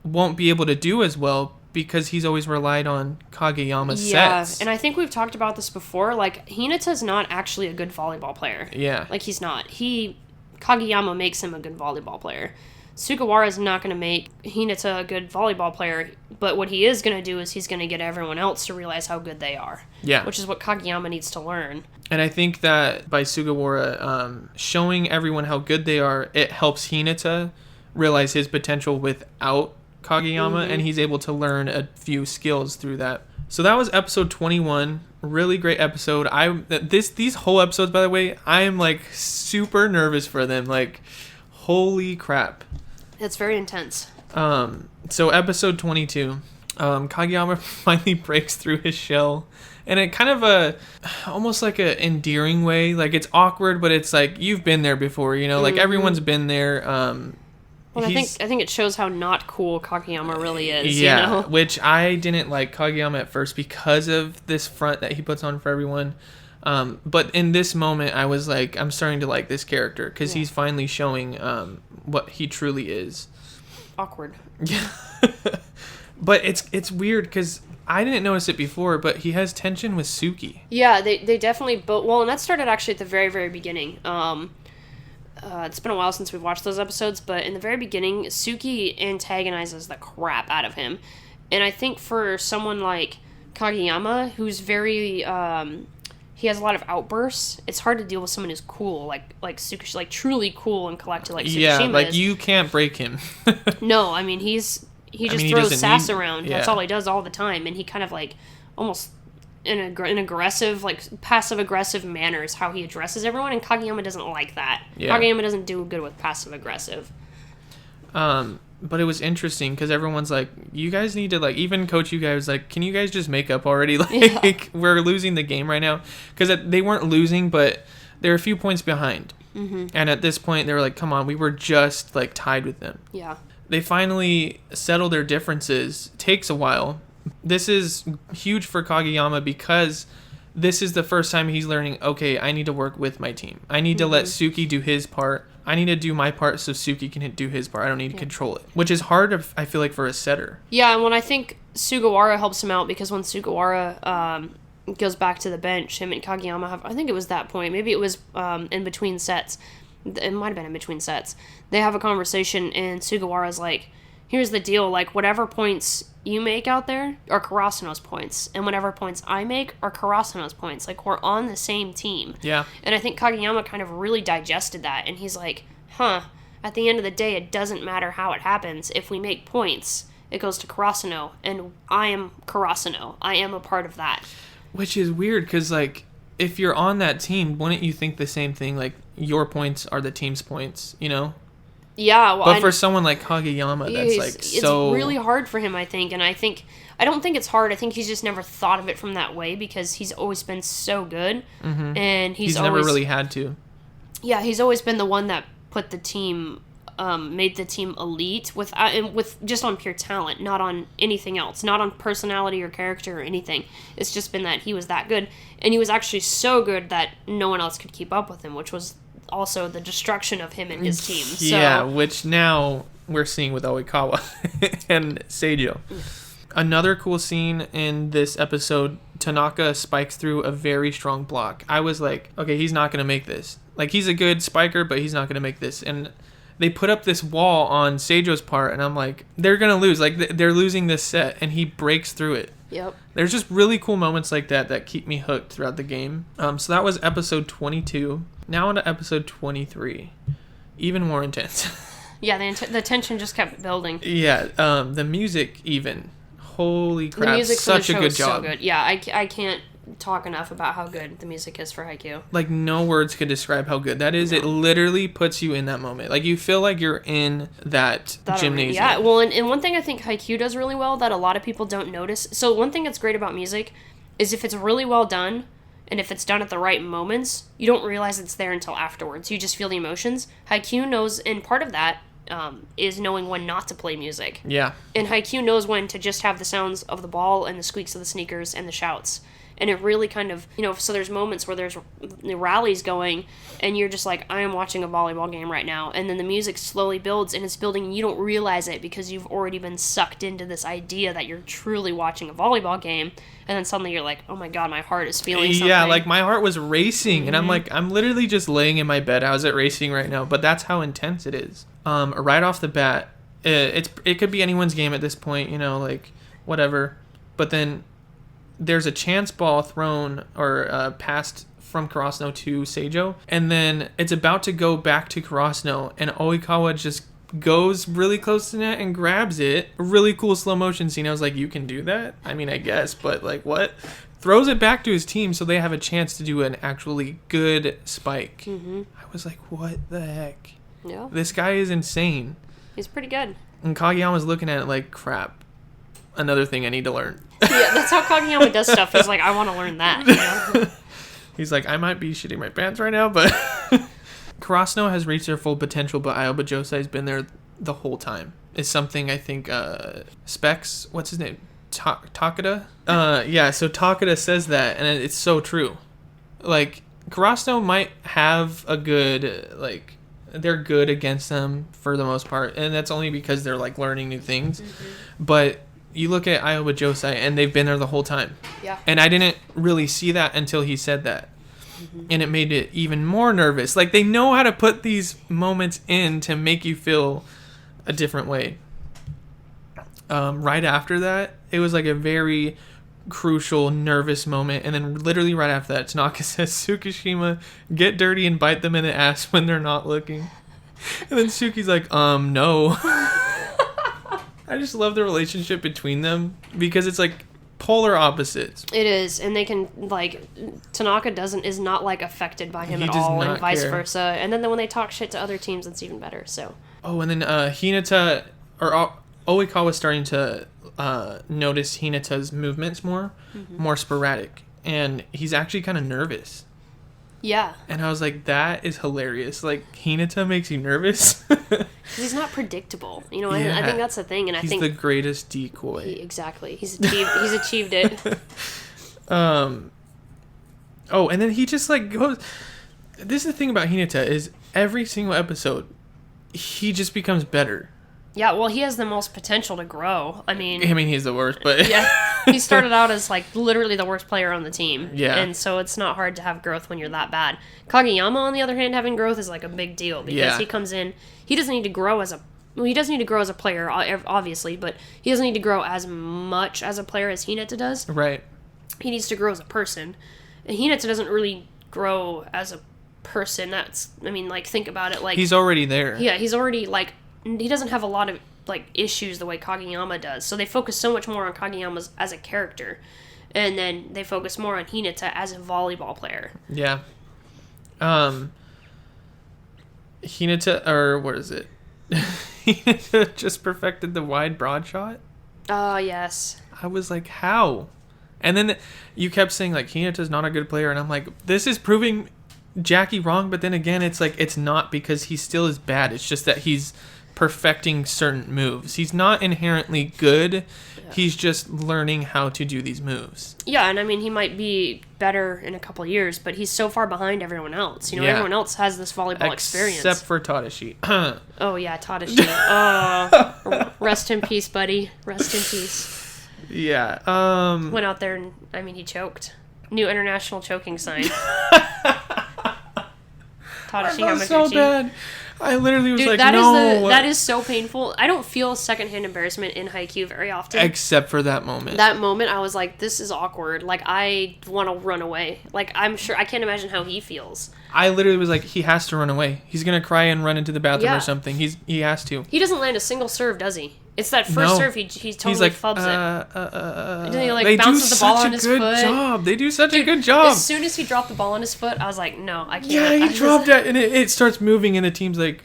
Speaker 1: won't be able to do as well because he's always relied on Kageyama's sets.
Speaker 2: Yeah, and I think we've talked about this before. Like, Hinata's not actually a good volleyball player.
Speaker 1: Yeah.
Speaker 2: Like, he's not. Kageyama makes him a good volleyball player. Sugawara's not going to make Hinata a good volleyball player, but what he is going to do is he's going to get everyone else to realize how good they are.
Speaker 1: Yeah.
Speaker 2: Which is what Kageyama needs to learn.
Speaker 1: And I think that by Sugawara showing everyone how good they are, it helps Hinata realize his potential without Kageyama, and he's able to learn a few skills through that. So that was episode 21. Really great episode. These whole episodes, by the way, I am like super nervous for them. Like, holy crap.
Speaker 2: It's very intense.
Speaker 1: So episode 22, Kageyama finally breaks through his shell, and it kind of almost like a endearing way. Like, it's awkward, but it's like you've been there before, you know. Like, everyone's been there.
Speaker 2: Well, I think it shows how not cool Kageyama really is.
Speaker 1: Yeah,
Speaker 2: you know?
Speaker 1: Which I didn't like Kageyama at first because of this front that he puts on for everyone. But in this moment, I was like, I'm starting to like this character because he's finally showing what he truly is.
Speaker 2: Awkward.
Speaker 1: Yeah. But it's weird because I didn't notice it before, but he has tension with Suki.
Speaker 2: Yeah, they definitely both... Well, and that started actually at the very, very beginning. It's been a while since we've watched those episodes, but in the very beginning, Suki antagonizes the crap out of him. And I think for someone like Kageyama, who's very... he has a lot of outbursts, it's hard to deal with someone who's cool, like Suki, like truly cool and collected like Tsukishima
Speaker 1: Yeah, like
Speaker 2: is.
Speaker 1: you can't break him.
Speaker 2: No, I mean, he just throws sass around.
Speaker 1: Yeah.
Speaker 2: That's all he does all the time. And he kind of like almost... in an aggressive, like passive-aggressive manner is how he addresses everyone, and Kageyama doesn't like that.
Speaker 1: Yeah.
Speaker 2: Kageyama doesn't do good with passive-aggressive.
Speaker 1: But it was interesting because everyone's like, you guys need to, like, even Coach Yugai was like, can you guys just make up already? Like, we're losing the game right now. Because they weren't losing, but they're a few points behind. Mm-hmm. And at this point, they were like, come on, we were just, like, tied with them.
Speaker 2: Yeah.
Speaker 1: They finally settle their differences. Takes a while. This is huge for Kageyama because this is the first time he's learning, okay, I need to work with my team. I need to let Suki do his part. I need to do my part so Suki can do his part. I don't need to control it. Which is hard, I feel like, for a setter.
Speaker 2: Yeah, and when I think Sugawara helps him out, because when Sugawara goes back to the bench, him and Kageyama have... I think it was that point. Maybe it was in between sets. It might have been in between sets. They have a conversation, and Sugawara's like... here's the deal, like, whatever points you make out there are Karasuno's points, and whatever points I make are Karasuno's points. Like, we're on the same team.
Speaker 1: Yeah.
Speaker 2: And I think Kageyama kind of really digested that, and he's like, at the end of the day, it doesn't matter how it happens. If we make points, it goes to Karasuno, and I am Karasuno. I am a part of that.
Speaker 1: Which is weird, because, like, if you're on that team, wouldn't you think the same thing? Like, your points are the team's points, you know?
Speaker 2: Yeah, well,
Speaker 1: but for someone like Kageyama, that's like so...
Speaker 2: It's really hard for him, I think, and I don't think it's hard. I think he's just never thought of it from that way because he's always been so good, and he's always,
Speaker 1: never really had to.
Speaker 2: Yeah, he's always been the one that put the team, made the team elite with just on pure talent, not on anything else, not on personality or character or anything. It's just been that he was that good, and he was actually so good that no one else could keep up with him, which was also the destruction of him and his team. So.
Speaker 1: Yeah, which now we're seeing with Oikawa and Seijo. Another cool scene in this episode, Tanaka spikes through a very strong block. I was like, okay, he's not going to make this. Like, he's a good spiker, but he's not going to make this. And they put up this wall on Seijo's part, and I'm like, they're going to lose. Like, they're losing this set, and he breaks through it.
Speaker 2: Yep.
Speaker 1: There's just really cool moments like that keep me hooked throughout the game. So that was episode 22. Now on to episode 23. Even more intense.
Speaker 2: Yeah, the tension just kept building.
Speaker 1: Yeah, the music even. Holy crap,
Speaker 2: the music
Speaker 1: such
Speaker 2: for the
Speaker 1: a
Speaker 2: show
Speaker 1: good
Speaker 2: is
Speaker 1: job.
Speaker 2: So good. Yeah, I can't talk enough about how good the music is for Haikyuu.
Speaker 1: Like, no words could describe how good that is. No. It literally puts you in that moment. Like, you feel like you're in that gymnasium.
Speaker 2: Yeah, well, and one thing I think Haikyuu does really well that a lot of people don't notice. So one thing that's great about music is if it's really well done, and if it's done at the right moments, you don't realize it's there until afterwards. You just feel the emotions. Haikyuu knows, and part of that is knowing when not to play music.
Speaker 1: Yeah.
Speaker 2: And Haikyuu knows when to just have the sounds of the ball and the squeaks of the sneakers and the shouts. And it really kind of, so there's moments where there's rallies going, and you're just like, I am watching a volleyball game right now. And then the music slowly builds, and it's building, and you don't realize it because you've already been sucked into this idea that you're truly watching a volleyball game. And then suddenly you're like, oh my God, my heart is feeling something.
Speaker 1: Yeah, like my heart was racing, and I'm like, I'm literally just laying in my bed. How's it racing right now? But that's how intense it is. Right off the bat, it could be anyone's game at this point, like whatever. But then there's a chance ball thrown or passed from Karasuno to Seijo, and then it's about to go back to Karasuno, and Oikawa just goes really close to net and grabs it. A really cool slow motion scene. I was like, you can do that? I mean, I guess, but like, what? Throws it back to his team so they have a chance to do an actually good spike. I was like, what the heck?
Speaker 2: Yeah.
Speaker 1: This guy is insane.
Speaker 2: He's pretty good.
Speaker 1: And Kageyama's looking at it like, crap. Another thing I need to learn.
Speaker 2: Yeah, that's how Kageyama does stuff. He's like, I want to learn that.
Speaker 1: He's like, I might be shitting my pants right now, but... Karasuno has reached their full potential, but Aoba Josei's been there the whole time. It's something I think Specs, what's his name? Takeda? Yeah, so Takeda says that, and it's so true. Like, Karasuno might have a good, like... They're good against them for the most part, and that's only because they're like learning new things. But you look at Aoba Josei, and they've been there the whole time.
Speaker 2: Yeah.
Speaker 1: And I didn't really see that until he said that. And it made it even more nervous. Like, they know how to put these moments in to make you feel a different way. Right after that, it was like a very crucial, nervous moment. And then literally right after that, Tanaka says, Tsukishima, get dirty and bite them in the ass when they're not looking. And then Suki's like, no. I just love the relationship between them because it's like polar opposites.
Speaker 2: It is, and they can, like, Tanaka is not like affected by him
Speaker 1: He
Speaker 2: at
Speaker 1: does
Speaker 2: all,
Speaker 1: not
Speaker 2: and vice
Speaker 1: care.
Speaker 2: versa. And then when they talk shit to other teams, it's even better. So.
Speaker 1: Oh, and then Hinata or Oikawa's starting to notice Hinata's movements more sporadic, and he's actually kind of nervous.
Speaker 2: Yeah.
Speaker 1: And I was like, that is hilarious. Like, Hinata makes you nervous.
Speaker 2: Because he's not predictable,
Speaker 1: Yeah.
Speaker 2: and I think that's the thing. And
Speaker 1: he's the greatest decoy.
Speaker 2: Exactly. He's achieved it.
Speaker 1: Oh, and then he just like goes. This is the thing about Hinata is every single episode, he just becomes better.
Speaker 2: Yeah, well, he has the most potential to grow. I mean,
Speaker 1: he's the worst, but
Speaker 2: yeah, he started out as like literally the worst player on the team.
Speaker 1: Yeah,
Speaker 2: and so it's not hard to have growth when you're that bad. Kageyama, on the other hand, having growth is like a big deal because he comes in. He doesn't need to grow as a Well, he doesn't need to grow as a player, obviously, but he doesn't need to grow as much as a player as Hinata does.
Speaker 1: Right.
Speaker 2: He needs to grow as a person. And Hinata doesn't really grow as a person. Think about it. Like,
Speaker 1: he's already there.
Speaker 2: Yeah, he's already, like, he doesn't have a lot of, like, issues the way Kageyama does. So they focus so much more on Kageyama as a character. And then they focus more on Hinata as a volleyball player.
Speaker 1: Yeah. Hinata, or what is it? Hinata just perfected the wide broad shot.
Speaker 2: Oh, yes.
Speaker 1: I was like, how? And then you kept saying, like, Hinata's not a good player. And I'm like, this is proving Jackie wrong. But then again, it's like, it's not, because he still is bad. It's just that he's perfecting certain moves. He's not inherently good. Yeah. He's just learning how to do these moves.
Speaker 2: Yeah, and I mean, he might be better in a couple of years, but he's so far behind everyone else. Everyone else has this volleyball experience.
Speaker 1: Except for Tadashi.
Speaker 2: Oh, yeah, Tadashi. Oh, rest in peace, buddy. Rest in peace.
Speaker 1: Yeah.
Speaker 2: Went out there and, I mean, he choked. New international choking sign. Tadashi Hamaguchi.
Speaker 1: So bad. I literally was like,
Speaker 2: no. That is so painful. I don't feel secondhand embarrassment in Haikyuu very often.
Speaker 1: Except for that moment.
Speaker 2: That moment, I was like, this is awkward. Like, I want to run away. Like, I can't imagine how he feels.
Speaker 1: I literally was like, he has to run away. He's going to cry and run into the bathroom or something. He has to.
Speaker 2: He doesn't land a single serve, does he? It's that first serve, he totally
Speaker 1: like,
Speaker 2: fubs it. And then he, like,
Speaker 1: they
Speaker 2: bounces
Speaker 1: do
Speaker 2: the ball
Speaker 1: such
Speaker 2: on his
Speaker 1: a good
Speaker 2: foot.
Speaker 1: job. They do such a good job.
Speaker 2: As soon as he dropped the ball on his foot, I was like, no, I can't.
Speaker 1: Yeah, he dropped it, and it starts moving, and the team's like...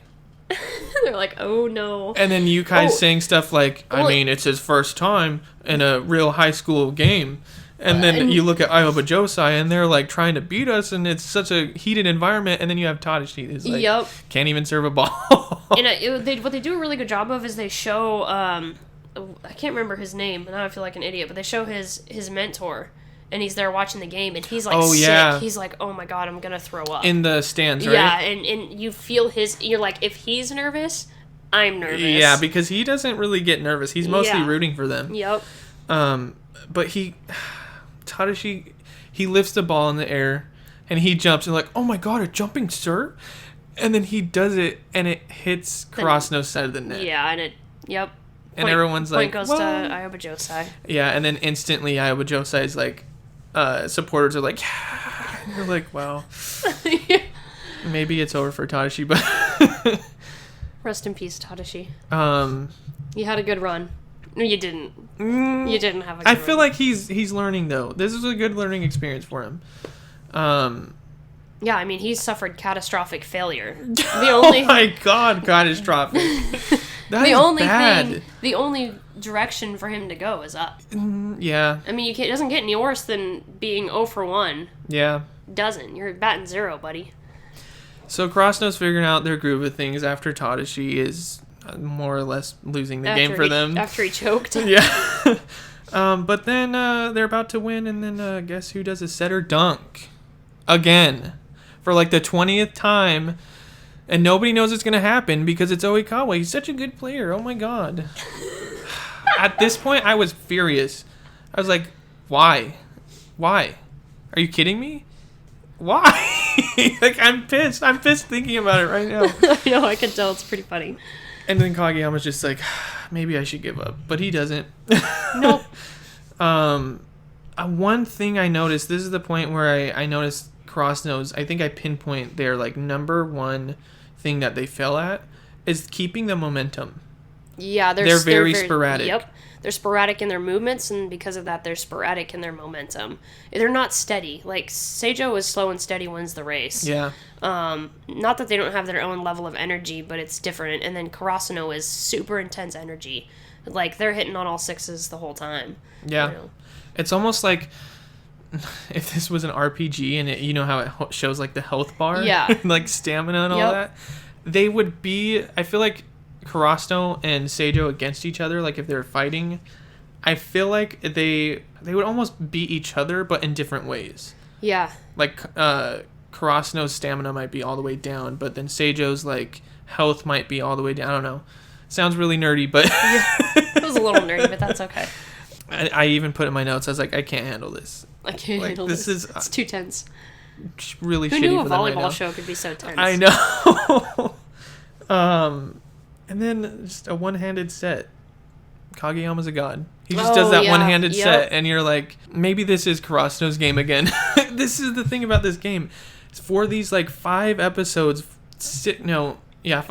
Speaker 2: They're like, oh, no.
Speaker 1: And then Yukai's saying stuff like, I mean, it's his first time in a real high school game. And then you look at Ioba Josai, and they're, like, trying to beat us, and it's such a heated environment. And then you have Tadashi, who's like, can't even serve a ball.
Speaker 2: And what they do a really good job of is they show, I can't remember his name, and now I feel like an idiot, but they show his mentor, and he's there watching the game, and he's, like, sick. Yeah. He's like, oh, my God, I'm going to throw up.
Speaker 1: In the stands, right?
Speaker 2: Yeah, and you feel you're like, if he's nervous, I'm nervous.
Speaker 1: Yeah, because he doesn't really get nervous. He's mostly rooting for them.
Speaker 2: Yep.
Speaker 1: But Tadashi, he lifts the ball in the air, and he jumps, and like, oh my God, a jumping serve? And then he does it, and it hits Karasuno's side of the net.
Speaker 2: Yeah, and
Speaker 1: and everyone's like,
Speaker 2: point goes to Ioba Josai.
Speaker 1: Yeah, and then instantly Ioba Josai's like, supporters are like, yeah. And you're like, well, maybe it's over for Tadashi, but
Speaker 2: rest in peace, Tadashi. You had a good run. No, you didn't. You didn't have a good run.
Speaker 1: I feel like he's learning, though. This is a good learning experience for him.
Speaker 2: Yeah, I mean, he's suffered catastrophic failure.
Speaker 1: Oh my God, catastrophic.
Speaker 2: The only direction for him to go is up.
Speaker 1: Yeah.
Speaker 2: I mean, it doesn't get any worse than being 0 for 1.
Speaker 1: Yeah.
Speaker 2: Doesn't. You're batting 0, buddy.
Speaker 1: So Krasno's figuring out their groove of things after Tadashi is more or less losing the game for them.
Speaker 2: After he choked.
Speaker 1: Yeah. But then they're about to win, and then guess who does a setter dunk? Again. For like the 20th time. And nobody knows it's going to happen because it's Oikawa. He's such a good player. Oh my God. At this point, I was furious. I was like, why? Why? Are you kidding me? Why? Like, I'm pissed. I'm pissed thinking about it right now.
Speaker 2: I know, I can tell. It's pretty funny.
Speaker 1: And then Kageyama's just like, maybe I should give up. But he doesn't.
Speaker 2: Nope.
Speaker 1: One thing I noticed, this is the point where I noticed Krasno's, I think I pinpoint their, like, number one thing that they fail at is keeping the momentum.
Speaker 2: Yeah,
Speaker 1: they're very sporadic.
Speaker 2: Yep. They're sporadic in their movements, and because of that, they're sporadic in their momentum. They're not steady. Like, Seijo is slow and steady wins the race.
Speaker 1: Yeah.
Speaker 2: Not that they don't have their own level of energy, but it's different. And then Karasuno is super intense energy. Like, they're hitting on all sixes the whole time.
Speaker 1: Yeah. It's almost like if this was an RPG and you know how it shows, like, the health bar?
Speaker 2: Yeah.
Speaker 1: Like, stamina and all that? They would be... I feel like Karasuno and Seijo against each other, like, if they're fighting, I feel like they would almost beat each other, but in different ways.
Speaker 2: Yeah.
Speaker 1: Like, Karasuno's stamina might be all the way down, but then Seijo's, like, health might be all the way down. I don't know. Sounds really nerdy, but...
Speaker 2: Yeah. It was a little nerdy, but that's okay.
Speaker 1: I even put in my notes, I was like, I can't handle this.
Speaker 2: I can't handle this. It's too tense.
Speaker 1: Really
Speaker 2: Who
Speaker 1: shitty
Speaker 2: knew
Speaker 1: for
Speaker 2: a
Speaker 1: them right
Speaker 2: volleyball
Speaker 1: now.
Speaker 2: show could be so tense?
Speaker 1: I know. And then just a one-handed set. Kageyama's a god. He just does that one-handed set, and you're like, maybe this is Karasuno's game again. This is the thing about this game. For these, like, 5 episodes, 5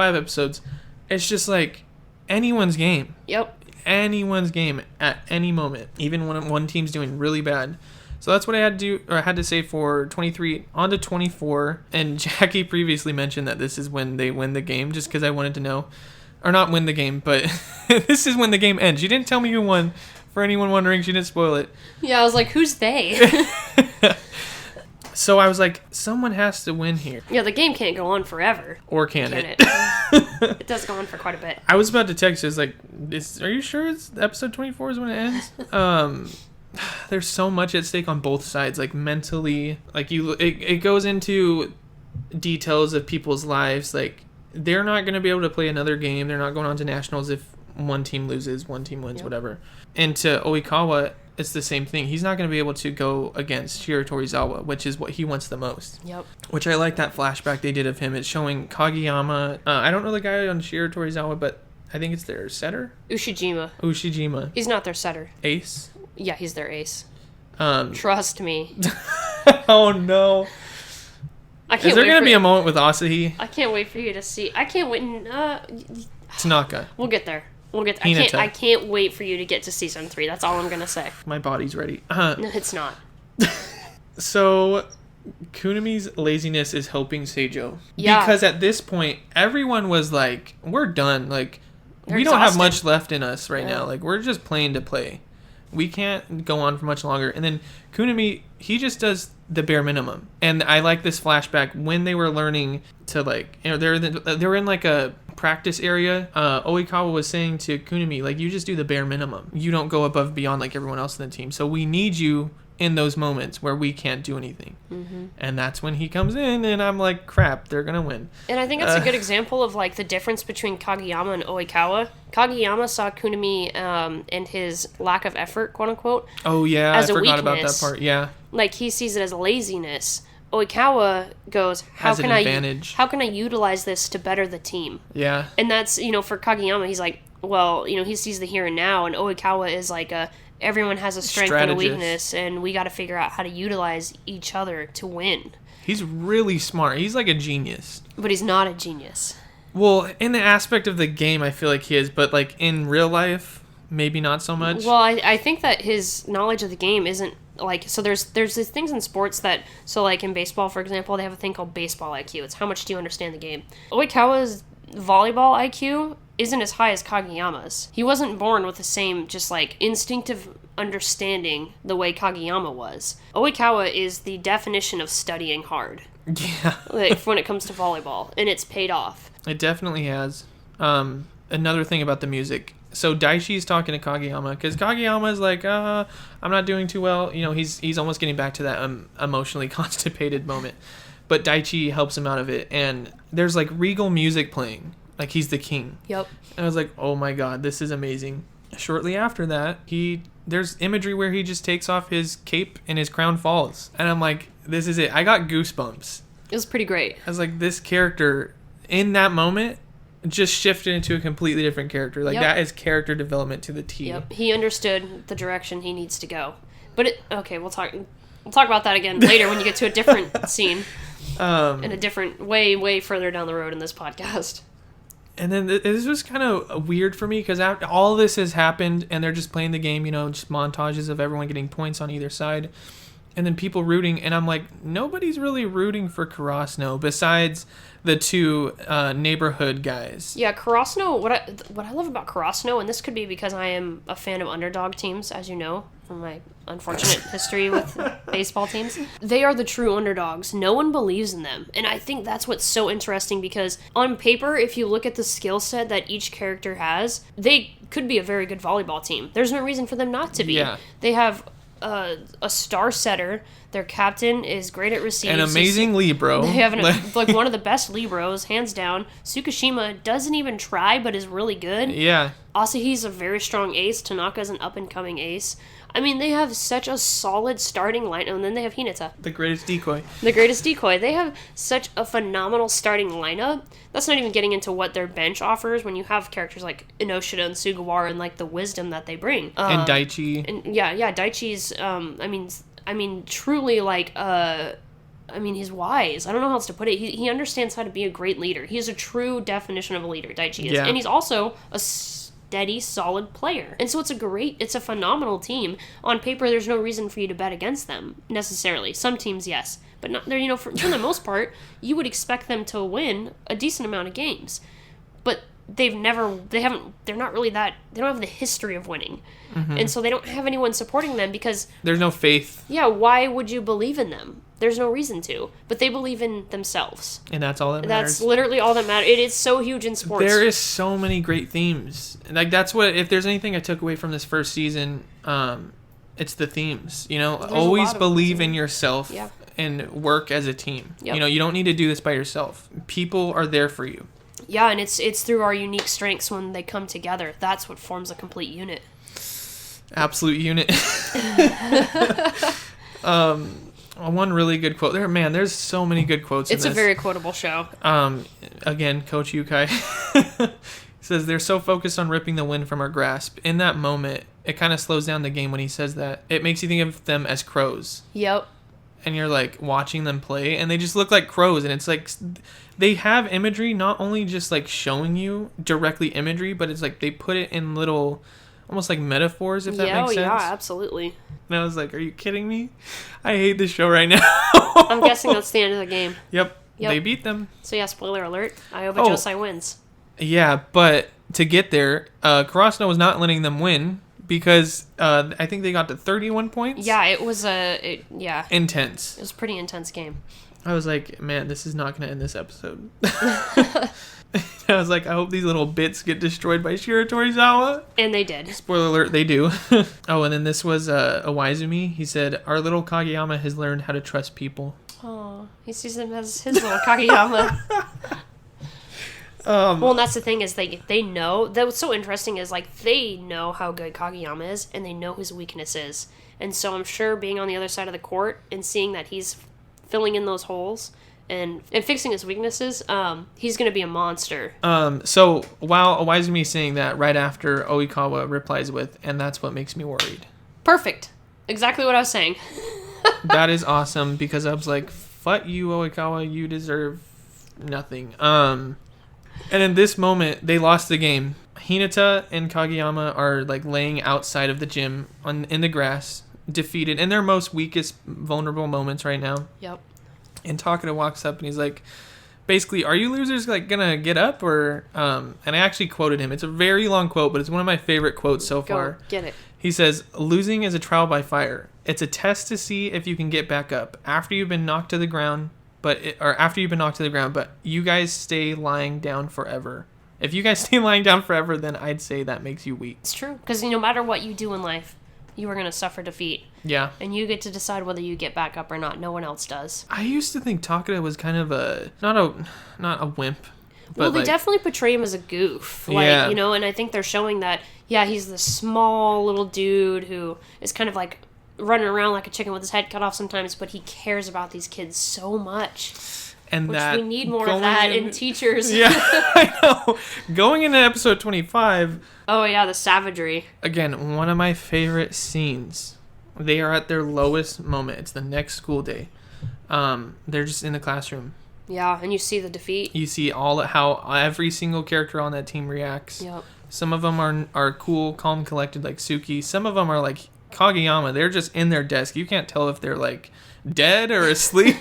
Speaker 1: episodes, it's just, like, anyone's game.
Speaker 2: Yep.
Speaker 1: Anyone's game at any moment, even when one team's doing really bad. So that's what I had to do, or I had to say for 23. On to 24, and Jackie previously mentioned that this is when they win the game, just because I wanted to know. Or not win the game, but this is when the game ends. She didn't tell me who won. For anyone wondering, she didn't spoil it.
Speaker 2: Yeah, I was like, who's they?
Speaker 1: So I was like, someone has to win here.
Speaker 2: Yeah, the game can't go on forever.
Speaker 1: Or can it?
Speaker 2: It does go on for quite a bit.
Speaker 1: I was about to text you. I was like, are you sure it's episode 24 is when it ends? There's so much at stake on both sides. Like, mentally. Like, it goes into details of people's lives. Like, they're not going to be able to play another game. They're not going on to nationals if one team loses, one team wins, whatever. And to Oikawa, it's the same thing. He's not going to be able to go against Shiratorizawa, which is what he wants the most.
Speaker 2: Yep.
Speaker 1: Which I like that flashback they did of him. It's showing Kageyama. I don't know the guy on Shiratorizawa, but I think it's their setter? Ushijima.
Speaker 2: He's not their setter.
Speaker 1: Ace?
Speaker 2: Yeah, he's their ace. Trust me.
Speaker 1: Oh, no. Is there going to be a moment with Asahi?
Speaker 2: I can't wait for you to see. I can't wait.
Speaker 1: Tanaka.
Speaker 2: We'll get there. I can't wait for you to get to season 3. That's all I'm going to say.
Speaker 1: My body's ready.
Speaker 2: No, it's not.
Speaker 1: So, Kunami's laziness is helping Seijo.
Speaker 2: Yeah.
Speaker 1: Because at this point, everyone was like, we're done. Like,
Speaker 2: They're
Speaker 1: we don't
Speaker 2: exhausted.
Speaker 1: have much left in us right now. Like, we're just playing to play. We can't go on for much longer. And then Kunami, he just does the bare minimum. And I like this flashback when they were learning to, like, you know, they were in like a practice area. Oikawa was saying to Kunami, like, you just do the bare minimum. You don't go above and beyond like everyone else in the team. So we need you in those moments where we can't do anything. Mm-hmm. And that's when he comes in, and I'm like, crap, they're gonna win.
Speaker 2: And I think that's a good example of, like, the difference between Kageyama and Oikawa. Kageyama saw Kunami and his lack of effort, quote unquote.
Speaker 1: Oh yeah,
Speaker 2: as
Speaker 1: I forgot
Speaker 2: weakness.
Speaker 1: about that part. Yeah,
Speaker 2: like, he sees it as laziness. Oikawa goes, how can I utilize this to better the team?
Speaker 1: Yeah.
Speaker 2: And that's, you know, for Kageyama, he's like, well, you know, he sees the here and now, and Oikawa is like everyone has a strength and a weakness, and we got to figure out how to utilize each other to win.
Speaker 1: He's really smart. He's like a genius.
Speaker 2: But he's not a genius.
Speaker 1: Well, in the aspect of the game, I feel like he is, but like in real life, maybe not so much.
Speaker 2: Well, I think that his knowledge of the game isn't like, so there's these things in sports that, so like in baseball, for example, they have a thing called baseball IQ. It's how much do you understand the game. Oikawa's volleyball IQ isn't as high as Kageyama's. He wasn't born with the same just like instinctive understanding the way Kageyama was. Oikawa is the definition of studying hard.
Speaker 1: Yeah.
Speaker 2: Like, when it comes to volleyball, and it's paid off.
Speaker 1: It definitely has. Another thing about the music. So Daichi's talking to Kageyama because Kageyama is like, I'm not doing too well. You know, he's almost getting back to that emotionally constipated moment. But Daichi helps him out of it, and there's like regal music playing. Like, he's the king.
Speaker 2: Yep.
Speaker 1: And I was like, oh my god, this is amazing. Shortly after that, there's imagery where he just takes off his cape and his crown falls. And I'm like, this is it. I got goosebumps.
Speaker 2: It was pretty great.
Speaker 1: I was like, this character, in that moment, just shifted into a completely different character. Like, that is character development to the T.
Speaker 2: Yep. He understood the direction he needs to go. But we'll talk about that again later when you get to a different scene. In a different, way further down the road in this podcast.
Speaker 1: And then this was kind of weird for me because all this has happened and they're just playing the game, you know, just montages of everyone getting points on either side. And then people rooting, and I'm like, nobody's really rooting for Karasuno besides the two neighborhood guys.
Speaker 2: Yeah, Karasuno, what I love about Karasuno, and this could be because I am a fan of underdog teams, as you know, from my unfortunate history with baseball teams. They are the true underdogs. No one believes in them. And I think that's what's so interesting because on paper, if you look at the skill set that each character has, they could be a very good volleyball team. There's no reason for them not to be.
Speaker 1: Yeah.
Speaker 2: They have a star setter. Their captain is great at receives.
Speaker 1: An amazing libero.
Speaker 2: They have like one of the best liberos, hands down. Tsukishima doesn't even try, but is really good.
Speaker 1: Yeah.
Speaker 2: Asahi's a very strong ace. Tanaka's an up-and-coming ace. I mean, they have such a solid starting lineup, and then they have Hinata,
Speaker 1: The greatest decoy.
Speaker 2: the greatest decoy. They have such a phenomenal starting lineup. That's not even getting into what their bench offers when you have characters like Inoshida and Sugawara and like the wisdom that they bring.
Speaker 1: And Daichi.
Speaker 2: And yeah, Daichi's. I mean, truly like. He's wise. I don't know how else to put it. He understands how to be a great leader. He is a true definition of a leader, Daichi is.
Speaker 1: Yeah.
Speaker 2: And he's also a steady, solid player. And so it's a phenomenal team. On paper, there's no reason for you to bet against them, necessarily. Some teams, yes. But not, for the most part, you would expect them to win a decent amount of games. But they don't have the history of winning. Mm-hmm. And so they don't have anyone supporting them because...
Speaker 1: There's no faith.
Speaker 2: Yeah, why would you believe in them? There's no reason to. But they believe in themselves.
Speaker 1: And that's all that matters.
Speaker 2: That's literally all that matters. It is so huge in sports.
Speaker 1: There is so many great themes. Like, that's what... If there's anything I took away from this first season, it's the themes. Always believe in yourself and work as a team. Yep. You don't need to do this by yourself. People are there for you.
Speaker 2: Yeah, and it's through our unique strengths when they come together. That's what forms a complete unit.
Speaker 1: Absolute unit. One really good quote there. Man, there's so many good quotes in this.
Speaker 2: It's a very quotable show.
Speaker 1: Again, Coach Yukai says they're so focused on ripping the wind from our grasp. In that moment, it kind of slows down the game when he says that. It makes you think of them as crows.
Speaker 2: Yep.
Speaker 1: And you're like watching them play, and they just look like crows, and it's like they have imagery, not only just like showing you directly imagery, but it's like they put it in little, almost like metaphors, if that makes sense.
Speaker 2: Yeah, absolutely.
Speaker 1: And I was like, are you kidding me? I hate this show right now.
Speaker 2: I'm guessing that's the end of the game.
Speaker 1: Yep. They beat them.
Speaker 2: So yeah, spoiler alert, Ioba Josai wins.
Speaker 1: Yeah, but to get there, Karasuno was not letting them win because I think they got to 31 points.
Speaker 2: Yeah, it was
Speaker 1: intense.
Speaker 2: It was a pretty intense game.
Speaker 1: I was like, man, this is not going to end this episode. I was like, I hope these little bits get destroyed by Shiro Torizawa.
Speaker 2: And they did.
Speaker 1: Spoiler alert, they do. Oh, and then this was Iwaizumi. He said, our little Kageyama has learned how to trust people.
Speaker 2: Oh, he sees them as his little Kageyama. Well, and that's the thing is they know. That what's so interesting is like they know how good Kageyama is and they know his weaknesses. And so I'm sure being on the other side of the court and seeing that he's filling in those holes and fixing his weaknesses, he's going to be a monster.
Speaker 1: So while Iwaizumi is saying that, right after Oikawa replies with, and that's what makes me worried.
Speaker 2: Perfect. Exactly what I was saying.
Speaker 1: That is awesome because I was like, fuck you, Oikawa, you deserve nothing. And in this moment, they lost the game. Hinata and Kageyama are like laying outside of the gym in the grass, defeated in their most weakest, vulnerable moments right now.
Speaker 2: Yep.
Speaker 1: And Takada walks up and he's like, basically, are you losers like gonna get up or? And I actually quoted him. It's a very long quote, but it's one of my favorite quotes so far.
Speaker 2: Go, get it.
Speaker 1: He says, "Losing is a trial by fire. It's a test to see if you can get back up after you've been knocked to the ground." But you guys stay lying down forever. If you guys stay lying down forever, then I'd say that makes you weak.
Speaker 2: It's true. Because no matter what you do in life, you are going to suffer defeat.
Speaker 1: Yeah.
Speaker 2: And you get to decide whether you get back up or not. No one else does.
Speaker 1: I used to think Takada was kind of not a wimp. But
Speaker 2: well, they definitely portray him as a goof.
Speaker 1: Yeah.
Speaker 2: And I think they're showing that, he's the small little dude who is kind of like running around like a chicken with his head cut off sometimes, but he cares about these kids so much.
Speaker 1: And
Speaker 2: which we need more of that in teachers.
Speaker 1: Yeah, I know. Going into episode 25.
Speaker 2: Oh, yeah, the savagery.
Speaker 1: Again, one of my favorite scenes. They are at their lowest moment. It's the next school day. They're just in the classroom.
Speaker 2: Yeah, and you see the defeat.
Speaker 1: You see how every single character on that team reacts.
Speaker 2: Yep. Some
Speaker 1: of them are cool, calm, collected like Suki. Some of them are like Kageyama. They're just in their desk. You can't tell if they're like dead or asleep.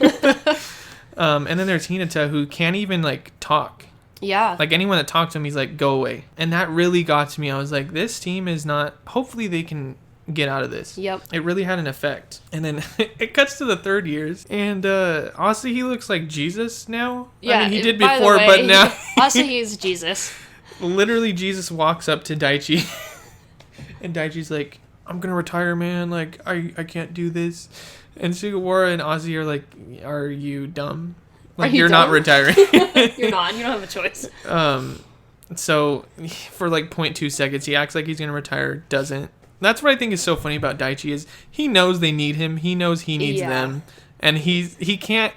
Speaker 1: And then there's Hinata, who can't even like talk.
Speaker 2: Yeah. Like
Speaker 1: anyone that talks to him, he's like, go away. And that really got to me. I was like, this team is not... Hopefully they can get out of this.
Speaker 2: Yep.
Speaker 1: It really had an effect. And then it cuts to the third years. And Asahi looks like Jesus now.
Speaker 2: Yeah,
Speaker 1: I mean, he did before, but now...
Speaker 2: Asahi is Jesus.
Speaker 1: Literally, Jesus walks up to Daichi. And Daichi's like, I'm going to retire, man. Like, I can't do this. And Sugawara and Ozzy are like, are you dumb? Like, you're not retiring.
Speaker 2: You're not. You don't have a choice.
Speaker 1: So, for like 0.2 seconds, he acts like he's going to retire, doesn't. That's what I think is so funny about Daichi is he knows they need him. He knows he needs them, and he can't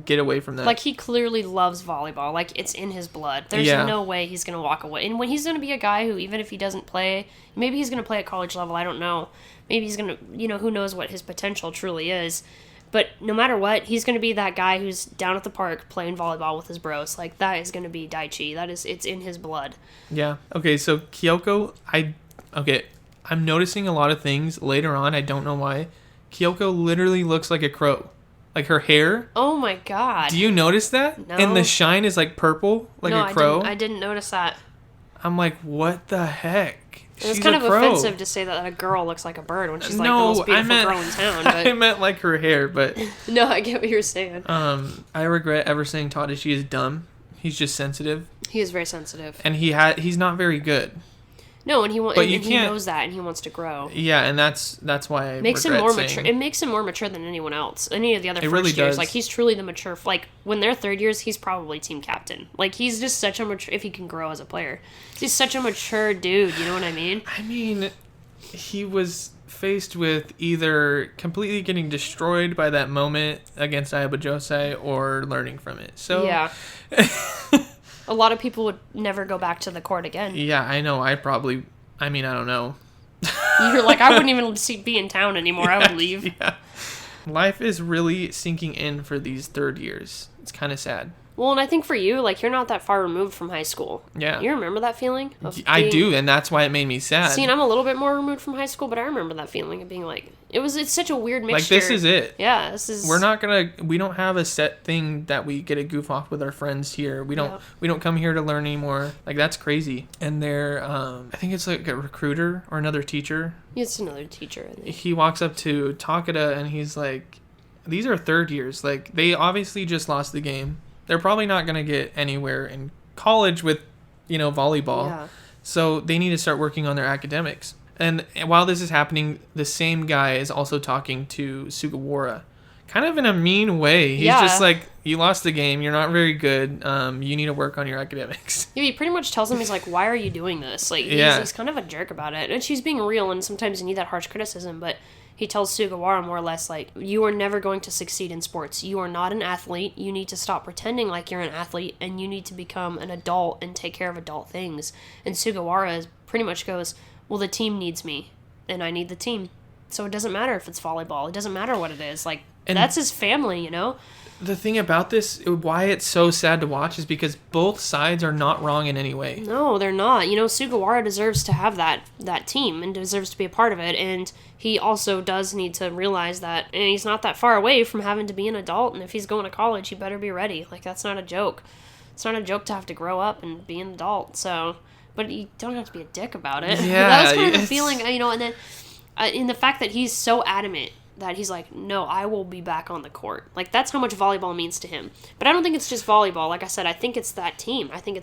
Speaker 1: get away from that.
Speaker 2: Like, he clearly loves volleyball. Like, it's in his blood. There's no way he's going to walk away. And when he's going to be a guy who, even if he doesn't play, maybe he's going to play at college level, I don't know. Maybe he's going to, who knows what his potential truly is. But no matter what, he's going to be that guy who's down at the park playing volleyball with his bros. Like, that is going to be Daichi. It's in his blood.
Speaker 1: Yeah. Okay, so Kyoko, I'm noticing a lot of things later on. I don't know why. Kyoko literally looks like a crow. Like, her hair.
Speaker 2: Oh, my God.
Speaker 1: Do you notice that?
Speaker 2: No.
Speaker 1: And the shine is, like, purple, like a crow.
Speaker 2: I didn't notice that.
Speaker 1: I'm like, what the heck?
Speaker 2: It's kind of offensive to say that a girl looks like a bird when she's like the most beautiful girl in town. But...
Speaker 1: I meant like her hair, but...
Speaker 2: No, I get what you're saying.
Speaker 1: I regret ever saying Tadashi is dumb. He's just sensitive.
Speaker 2: He is very sensitive.
Speaker 1: And he's not very good.
Speaker 2: No, and he knows that, and he wants to grow.
Speaker 1: Yeah, and that's why I
Speaker 2: makes him more mature. It makes him more mature than anyone else. Any of the other first years, like he's truly the mature. Like when they're third years, he's probably team captain. Like he's just such a mature. If he can grow as a player, he's such a mature dude. You know what I mean?
Speaker 1: I mean, he was faced with either completely getting destroyed by that moment against Ayaba Josei or learning from it. So
Speaker 2: yeah. A lot of people would never go back to the court again.
Speaker 1: Yeah, I know. I don't know.
Speaker 2: You're like, I wouldn't even be in town anymore. I would leave.
Speaker 1: Yeah. Life is really sinking in for these third years. It's kind of sad.
Speaker 2: Well, and I think for you, like, you're not that far removed from high school.
Speaker 1: Yeah.
Speaker 2: You remember that feeling?
Speaker 1: I do, and that's why it made me sad.
Speaker 2: See, and I'm a little bit more removed from high school, but I remember that feeling of being like, it's such a weird mixture.
Speaker 1: Like, this is it.
Speaker 2: Yeah,
Speaker 1: we don't have a set thing that we get a goof off with our friends here. We don't come here to learn anymore. Like, that's crazy. And they're, I think it's like a recruiter or another teacher.
Speaker 2: It's another teacher. I think.
Speaker 1: He walks up to Takeda and he's like, these are third years. Like, they obviously just lost the game. They're probably not going to get anywhere in college with, volleyball. Yeah. So they need to start working on their academics. And while this is happening, the same guy is also talking to Sugawara. Kind of in a mean way. He's just like, you lost the game. You're not very good. You need to work on your academics.
Speaker 2: Yeah, he pretty much tells him, he's like, why are you doing this? Like, he's kind of a jerk about it. And she's being real, and sometimes you need that harsh criticism, but... He tells Sugawara more or less, like, you are never going to succeed in sports. You are not an athlete. You need to stop pretending like you're an athlete, and you need to become an adult and take care of adult things. And Sugawara pretty much goes, well, the team needs me, and I need the team. So it doesn't matter if it's volleyball. It doesn't matter what it is. Like, and that's his family, The thing about this, why it's so sad to watch, is because both sides are not wrong in any way. No, they're not. Sugawara deserves to have that team and deserves to be a part of it, and he also does need to realize that and he's not that far away from having to be an adult, and if he's going to college, he better be ready. Like, that's not a joke. It's not a joke to have to grow up and be an adult, so... But you don't have to be a dick about it.
Speaker 1: Yeah,
Speaker 2: that was kind of the feeling, and then in the fact that he's so adamant that he's like, no, I will be back on the court. Like, that's how much volleyball means to him. But I don't think it's just volleyball. Like I said, I think it's that team. I think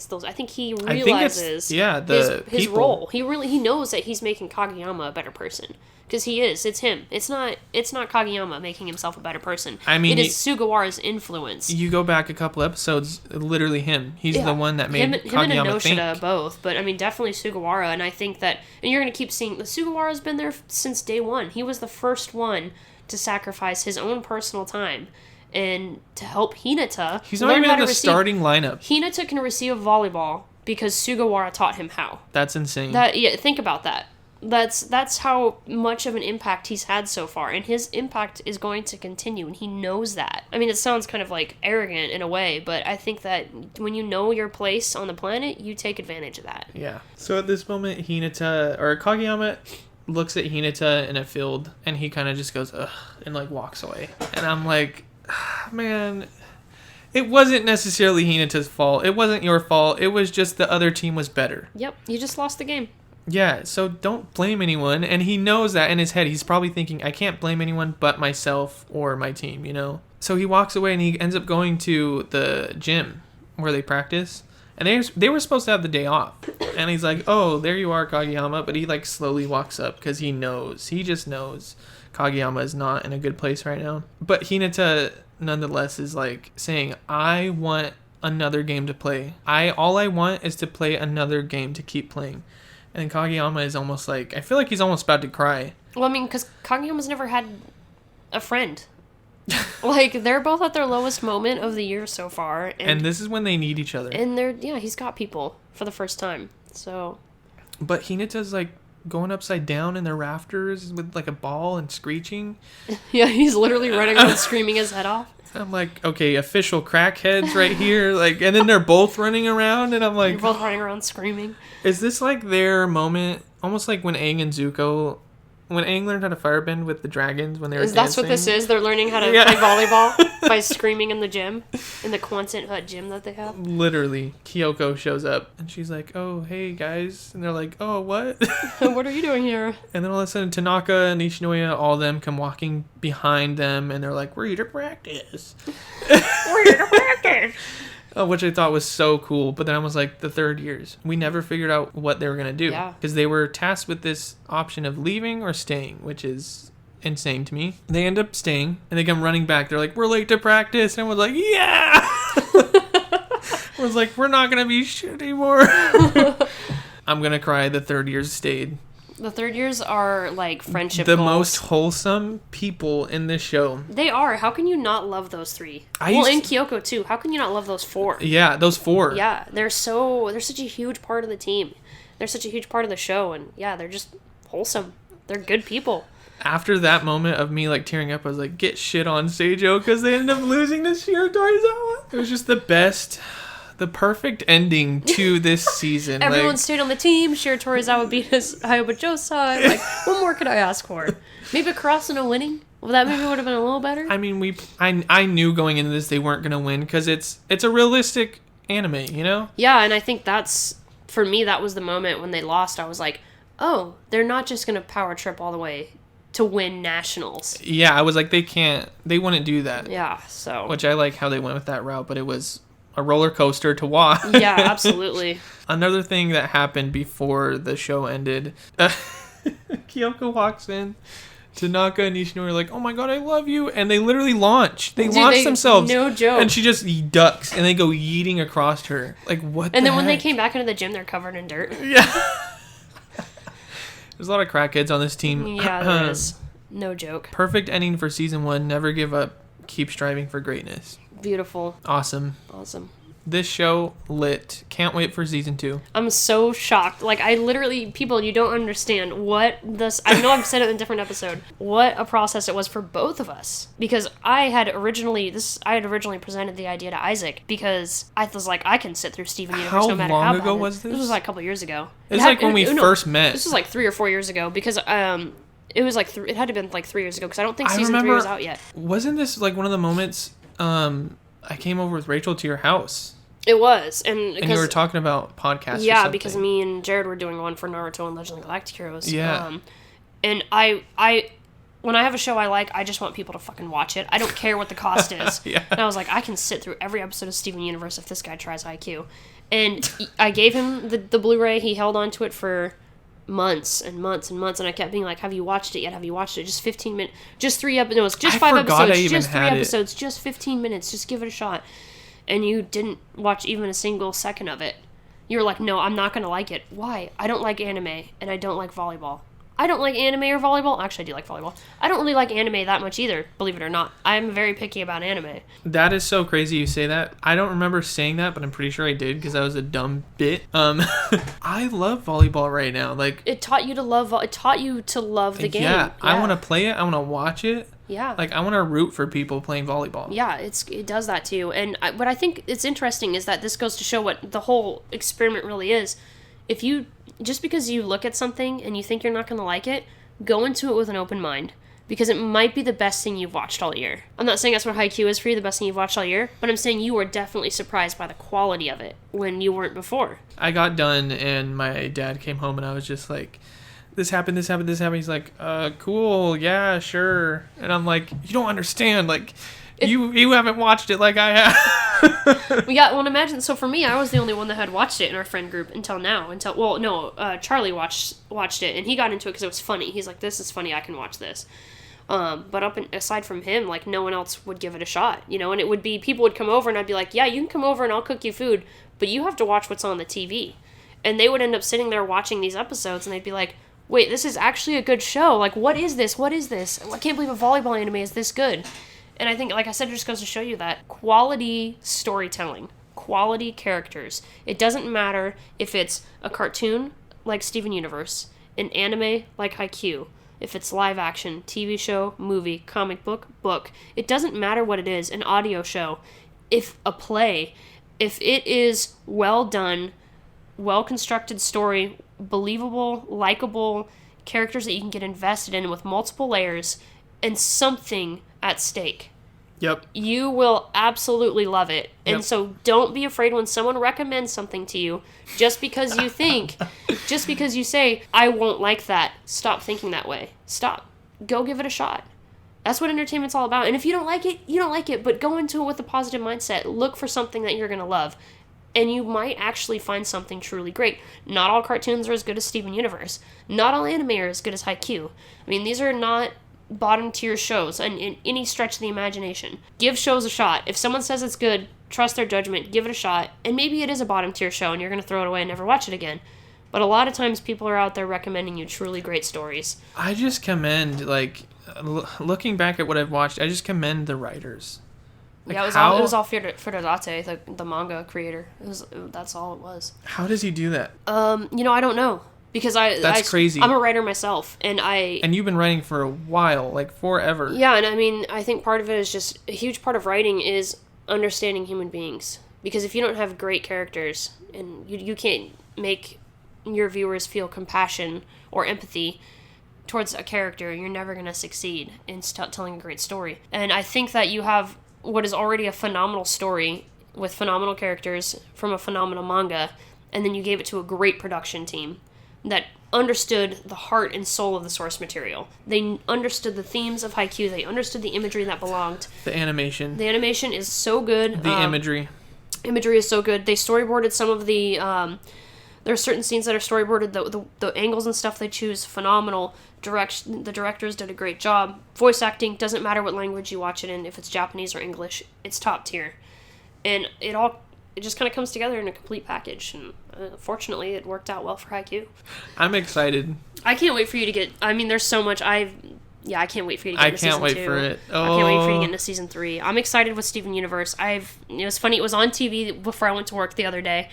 Speaker 2: he realizes his role. He knows that he's making Kageyama a better person. Because he is. It's him. It's not Kageyama making himself a better person. I mean, it is Sugawara's influence.
Speaker 1: You go back a couple episodes, literally him. He's the one that made Kageyama
Speaker 2: him and
Speaker 1: Inoshita
Speaker 2: both. But, I mean, definitely Sugawara. And I think that... And you're going to keep seeing... Sugawara's been there since day one. He was the first one to sacrifice his own personal time and to help Hinata.
Speaker 1: He's not even in the starting lineup.
Speaker 2: Hinata can receive volleyball because Sugawara taught him how.
Speaker 1: That's insane.
Speaker 2: Think about that. That's how much of an impact he's had so far, and his impact is going to continue, and he knows that. I mean, it sounds kind of like arrogant in a way, but I think that when you know your place on the planet, you take advantage of that.
Speaker 1: Yeah. So at this moment, Kageyama looks at Hinata in a field, and he kind of just goes, ugh, and like walks away. And I'm like, man, it wasn't necessarily Hinata's fault. It wasn't your fault. It was just the other team was better.
Speaker 2: Yep, you just lost the game.
Speaker 1: Yeah, so don't blame anyone. And he knows that in his head. He's probably thinking, I can't blame anyone but myself or my team, So he walks away and he ends up going to the gym where they practice. And they were supposed to have the day off. And he's like, oh, there you are, Kageyama. But he like slowly walks up because he just knows Kageyama is not in a good place right now. But Hinata, nonetheless, is like saying, I want another game to play. All I want is to play another game to keep playing. And Kageyama is almost like, I feel like he's almost about to cry.
Speaker 2: Well, I mean, because Kageyama's never had a friend. Like, they're both at their lowest moment of the year so far.
Speaker 1: And this is when they need each other.
Speaker 2: And he's got people for the first time. So.
Speaker 1: But Hinata's like going upside down in the rafters with like a ball and screeching.
Speaker 2: Yeah, he's literally running around screaming his head off.
Speaker 1: I'm like, okay, official crackheads right here. Like, and then they're both running around, and I'm like,
Speaker 2: they're both running around screaming.
Speaker 1: Is this like their moment? Almost like when Aang and Zuko, when Aang learned how to firebend with the dragons when they were dancing.
Speaker 2: That's what this is? They're learning how to play volleyball by screaming in the gym, in the Quonset Hut gym that they have.
Speaker 1: Literally, Kyoko shows up and she's like, "Oh, hey guys," and they're like, "Oh, what?
Speaker 2: What are you doing here?" And
Speaker 1: then all of a sudden, Tanaka and Ishinoya, all of them come walking behind them, and they're like, "We're here to practice."
Speaker 2: We're here to practice.
Speaker 1: Which I thought was so cool, but then I was like, the third years. We never figured out what they were going to do. Because they were tasked with this option of leaving or staying, which is insane to me. They end up staying, and they come running back. They're like, "We're late to practice." And I was like, yeah! I was like, we're not going to be shit anymore. I'm going to cry. The third years stayed.
Speaker 2: The third years are like friendship
Speaker 1: The
Speaker 2: goals.
Speaker 1: most wholesome people in this show.
Speaker 2: They are. How can you not love those three? And Kyoko too. How can you not love those four?
Speaker 1: Yeah, those four.
Speaker 2: Yeah, they're such a huge part of the team. They're such a huge part of the show, and yeah, they're just wholesome. They're good people.
Speaker 1: After that moment of me like tearing up, I was like, get shit on Seijo, because they ended up losing to Shiro Torizawa. It was just the perfect ending to this season.
Speaker 2: Everyone stayed on the team. Shiro Torizawa beat his Hayabusa Josa. Like, what more could I ask for? Maybe Karasuno winning? Well, that maybe would have been a little better.
Speaker 1: I mean, I knew going into this they weren't going to win, because it's a realistic anime, you know?
Speaker 2: Yeah, and I think for me, that was the moment when they lost. I was like, oh, they're not just going to power trip all the way to win nationals.
Speaker 1: Yeah, I was like, they wouldn't do that.
Speaker 2: Yeah, so.
Speaker 1: Which I like how they went with that route, but it was a roller coaster to watch.
Speaker 2: Yeah, absolutely.
Speaker 1: Another thing that happened before the show ended, Kyoko walks in, Tanaka and Ishino are like, "Oh my god, I love you," and they literally launch. They launch themselves.
Speaker 2: No joke.
Speaker 1: And she just ducks, and they go yeeting across her. Like, what
Speaker 2: And then when
Speaker 1: heck?
Speaker 2: they came back into the gym, they're covered in dirt.
Speaker 1: Yeah. There's a lot of crackheads on this team.
Speaker 2: Yeah, there is. No joke.
Speaker 1: Perfect ending for season 1. Never give up. Keep striving for greatness.
Speaker 2: Beautiful.
Speaker 1: Awesome. This show lit. Can't wait for season 2.
Speaker 2: I'm so shocked. Like, I literally, people, you don't understand what this, I know I've said it in a different episode, what a process it was for both of us. Because I had originally presented the idea to Isaac, because I was like, I can sit through Steven Universe no matter how
Speaker 1: long ago
Speaker 2: bad
Speaker 1: was this?
Speaker 2: This was like a couple years ago.
Speaker 1: It's like when we first met.
Speaker 2: This was like 3 or 4 years ago, because it was like, it had to have been like 3 years ago, because I don't think season 3 was out yet.
Speaker 1: Wasn't this like one of the moments, I came over with Rachel to your house?
Speaker 2: It was, and
Speaker 1: you were talking about podcasts.
Speaker 2: Yeah, because me and Jared were doing one for Naruto and Legend of Galactic Heroes.
Speaker 1: Yeah.
Speaker 2: And I when I have a show I like, I just want people to fucking watch it. I don't care what the cost is.
Speaker 1: Yeah.
Speaker 2: And I was like, I can sit through every episode of Steven Universe if this guy tries IQ. And I gave him the Blu-ray. He held on to it for months and months and months, and I kept being like, have you watched it yet? Have you watched it? Just 15 minutes. Just 3 episodes. No, it's just 5 episodes. Just 3 episodes. Just 15 minutes. Just give it a shot. And you didn't watch even a single second of it. You were like, no, I'm not going to like it. Why? I don't like anime, and I don't like volleyball. I don't like anime or volleyball. Actually, I do like volleyball. I don't really like anime that much either, believe it or not. I'm very picky about anime.
Speaker 1: That is so crazy you say that. I don't remember saying that, but I'm pretty sure I did, because that was a dumb bit. I love volleyball right now. Like,
Speaker 2: it taught you to love the game.
Speaker 1: Yeah, I want to play it. I want to watch it.
Speaker 2: Yeah.
Speaker 1: Like, I want to root for people playing volleyball.
Speaker 2: Yeah, it does that too. And what I think it's interesting is that this goes to show what the whole experiment really is. If you, just because you look at something and you think you're not going to like it, go into it with an open mind. Because it might be the best thing you've watched all year. I'm not saying that's what Haikyuu is for you, the best thing you've watched all year, but I'm saying you were definitely surprised by the quality of it when you weren't before.
Speaker 1: I got done and my dad came home and I was just like, this happened. He's like, cool, yeah, sure. And I'm like, you don't understand. Like, you haven't watched it like I have.
Speaker 2: Well, imagine. So for me, I was the only one that had watched it in our friend group until now. Charlie watched it and he got into it because it was funny. He's like, this is funny. I can watch this. But aside from him, like, no one else would give it a shot, you know. And it would be, people would come over and I'd be like, yeah, you can come over and I'll cook you food, but you have to watch what's on the TV. And they would end up sitting there watching these episodes, and they'd be like, wait, this is actually a good show. Like, what is this? What is this? I can't believe a volleyball anime is this good. And I think, like I said, it just goes to show you that quality storytelling, quality characters. It doesn't matter if it's a cartoon like Steven Universe, an anime like Haikyuu, if it's live action, TV show, movie, comic book, book. It doesn't matter what it is, an audio show, if a play, if it is well done, well-constructed story, believable, likable characters that you can get invested in with multiple layers and something at stake.
Speaker 1: Yep.
Speaker 2: You will absolutely love it. And
Speaker 1: Yep.
Speaker 2: so don't be afraid when someone recommends something to you just because you think, just because you say, I won't like that. Stop thinking that way. Stop. Go give it a shot. That's what entertainment's all about. And if you don't like it, you don't like it, but go into it with a positive mindset. Look for something that you're going to love. And you might actually find something truly great. Not all cartoons are as good as Steven Universe. Not all anime are as good as Haikyuu. I mean, these are not bottom tier shows in any stretch of the imagination. Give shows a shot. If someone says it's good, trust their judgment, give it a shot. And maybe it is a bottom tier show and you're going to throw it away and never watch it again. But a lot of times people are out there recommending you truly great stories.
Speaker 1: I just commend, like, looking back at what I've watched, I just commend the writers. Like,
Speaker 2: Yeah, it was all Furudate, the manga creator. That's all it was.
Speaker 1: How does he do that?
Speaker 2: I don't know. Because
Speaker 1: That's crazy.
Speaker 2: I'm a writer myself, and
Speaker 1: you've been writing for a while, like forever.
Speaker 2: Yeah, and I mean, I think part of it is just, a huge part of writing is understanding human beings. Because if you don't have great characters, and you can't make your viewers feel compassion or empathy towards a character, you're never going to succeed in telling a great story. And I think that you have what is already a phenomenal story with phenomenal characters from a phenomenal manga, and then you gave it to a great production team that understood the heart and soul of the source material. They understood the themes of Haikyuu. They understood the imagery that belonged.
Speaker 1: The animation.
Speaker 2: The animation is so good.
Speaker 1: The imagery.
Speaker 2: Imagery is so good. They storyboarded some of the... there are certain scenes that are storyboarded. The angles and stuff they choose, phenomenal. The directors did a great job. Voice acting, doesn't matter what language you watch it in. If it's Japanese or English, it's top tier. And it just kind of comes together in a complete package. And fortunately, it worked out well for Haikyuu.
Speaker 1: I'm excited.
Speaker 2: I can't wait for you to get... I mean, there's so much. I can't wait for you to get into season 2.
Speaker 1: I can't wait for it. Oh.
Speaker 2: I can't wait for you to get into season 3. I'm excited with Steven Universe. It was funny. It was on TV before I went to work the other day.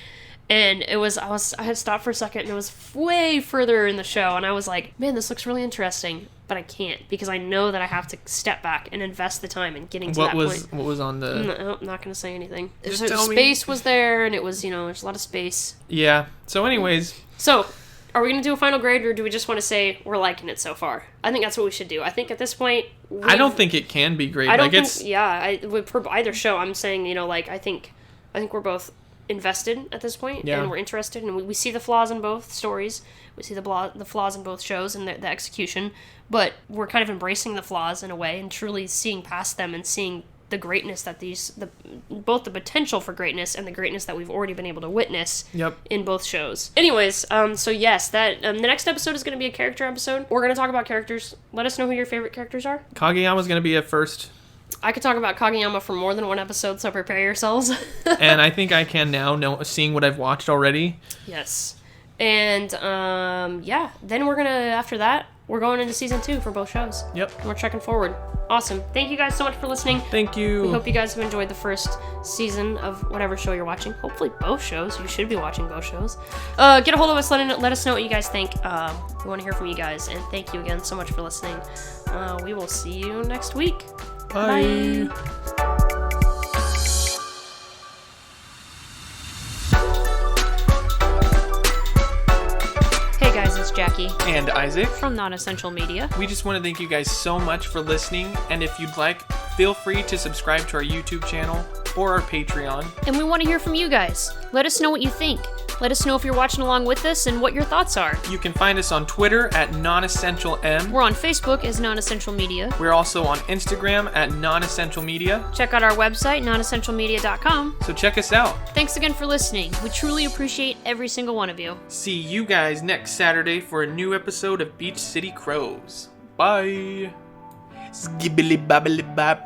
Speaker 2: And I had stopped for a second, and it was way further in the show, and I was like, man, this looks really interesting, but I can't, because I know that I have to step back and invest the time in getting to that point. What was on the... No, I'm not going to say anything. Space was there, and it was, there's a lot of space.
Speaker 1: Yeah. So anyways...
Speaker 2: So, are we going to do a final grade, or do we just want to say we're liking it so far? I think that's what we should do. I think at this point...
Speaker 1: I don't think it can be graded.
Speaker 2: I don't think... Yeah, for either show, I'm saying, I think we're both... invested at this point, and we're interested, and we see the flaws in both stories. We see the flaws in both shows and the execution, but we're kind of embracing the flaws in a way and truly seeing past them and seeing the greatness that both the potential for greatness and the greatness that we've already been able to witness in both shows. Anyways, so yes, that the next episode is going to be a character episode. We're going to talk about characters. Let us know who your favorite characters are.
Speaker 1: Kageyama's going to be at first.
Speaker 2: I could talk about Kageyama for more than one episode, so prepare yourselves.
Speaker 1: And I think I can now, seeing what I've watched already.
Speaker 2: Yes. And, then we're going to, after that, we're going into season 2 for both shows.
Speaker 1: Yep.
Speaker 2: And we're checking forward. Awesome. Thank you guys so much for listening.
Speaker 1: Thank you.
Speaker 2: We hope you guys have enjoyed the first season of whatever show you're watching. Hopefully both shows. You should be watching both shows. Get a hold of us. Let us know what you guys think. We want to hear from you guys. And thank you again so much for listening. We will see you next week.
Speaker 1: Bye.
Speaker 2: Hey guys, it's Jackie.
Speaker 1: And Isaac.
Speaker 2: From Nonessential Media.
Speaker 1: We just want to thank you guys so much for listening, and if you'd like, feel free to subscribe to our YouTube channel or our Patreon.
Speaker 2: And we want to hear from you guys. Let us know what you think. Let us know if you're watching along with us and what your thoughts are.
Speaker 1: You can find us on Twitter at NonessentialM.
Speaker 2: We're on Facebook as Nonessential Media.
Speaker 1: We're also on Instagram at Nonessential Media.
Speaker 2: Check out our website, nonessentialmedia.com.
Speaker 1: So check us out.
Speaker 2: Thanks again for listening. We truly appreciate every single one of you.
Speaker 1: See you guys next Saturday for a new episode of Beach City CROWS. Bye. Skibbly babbly bap.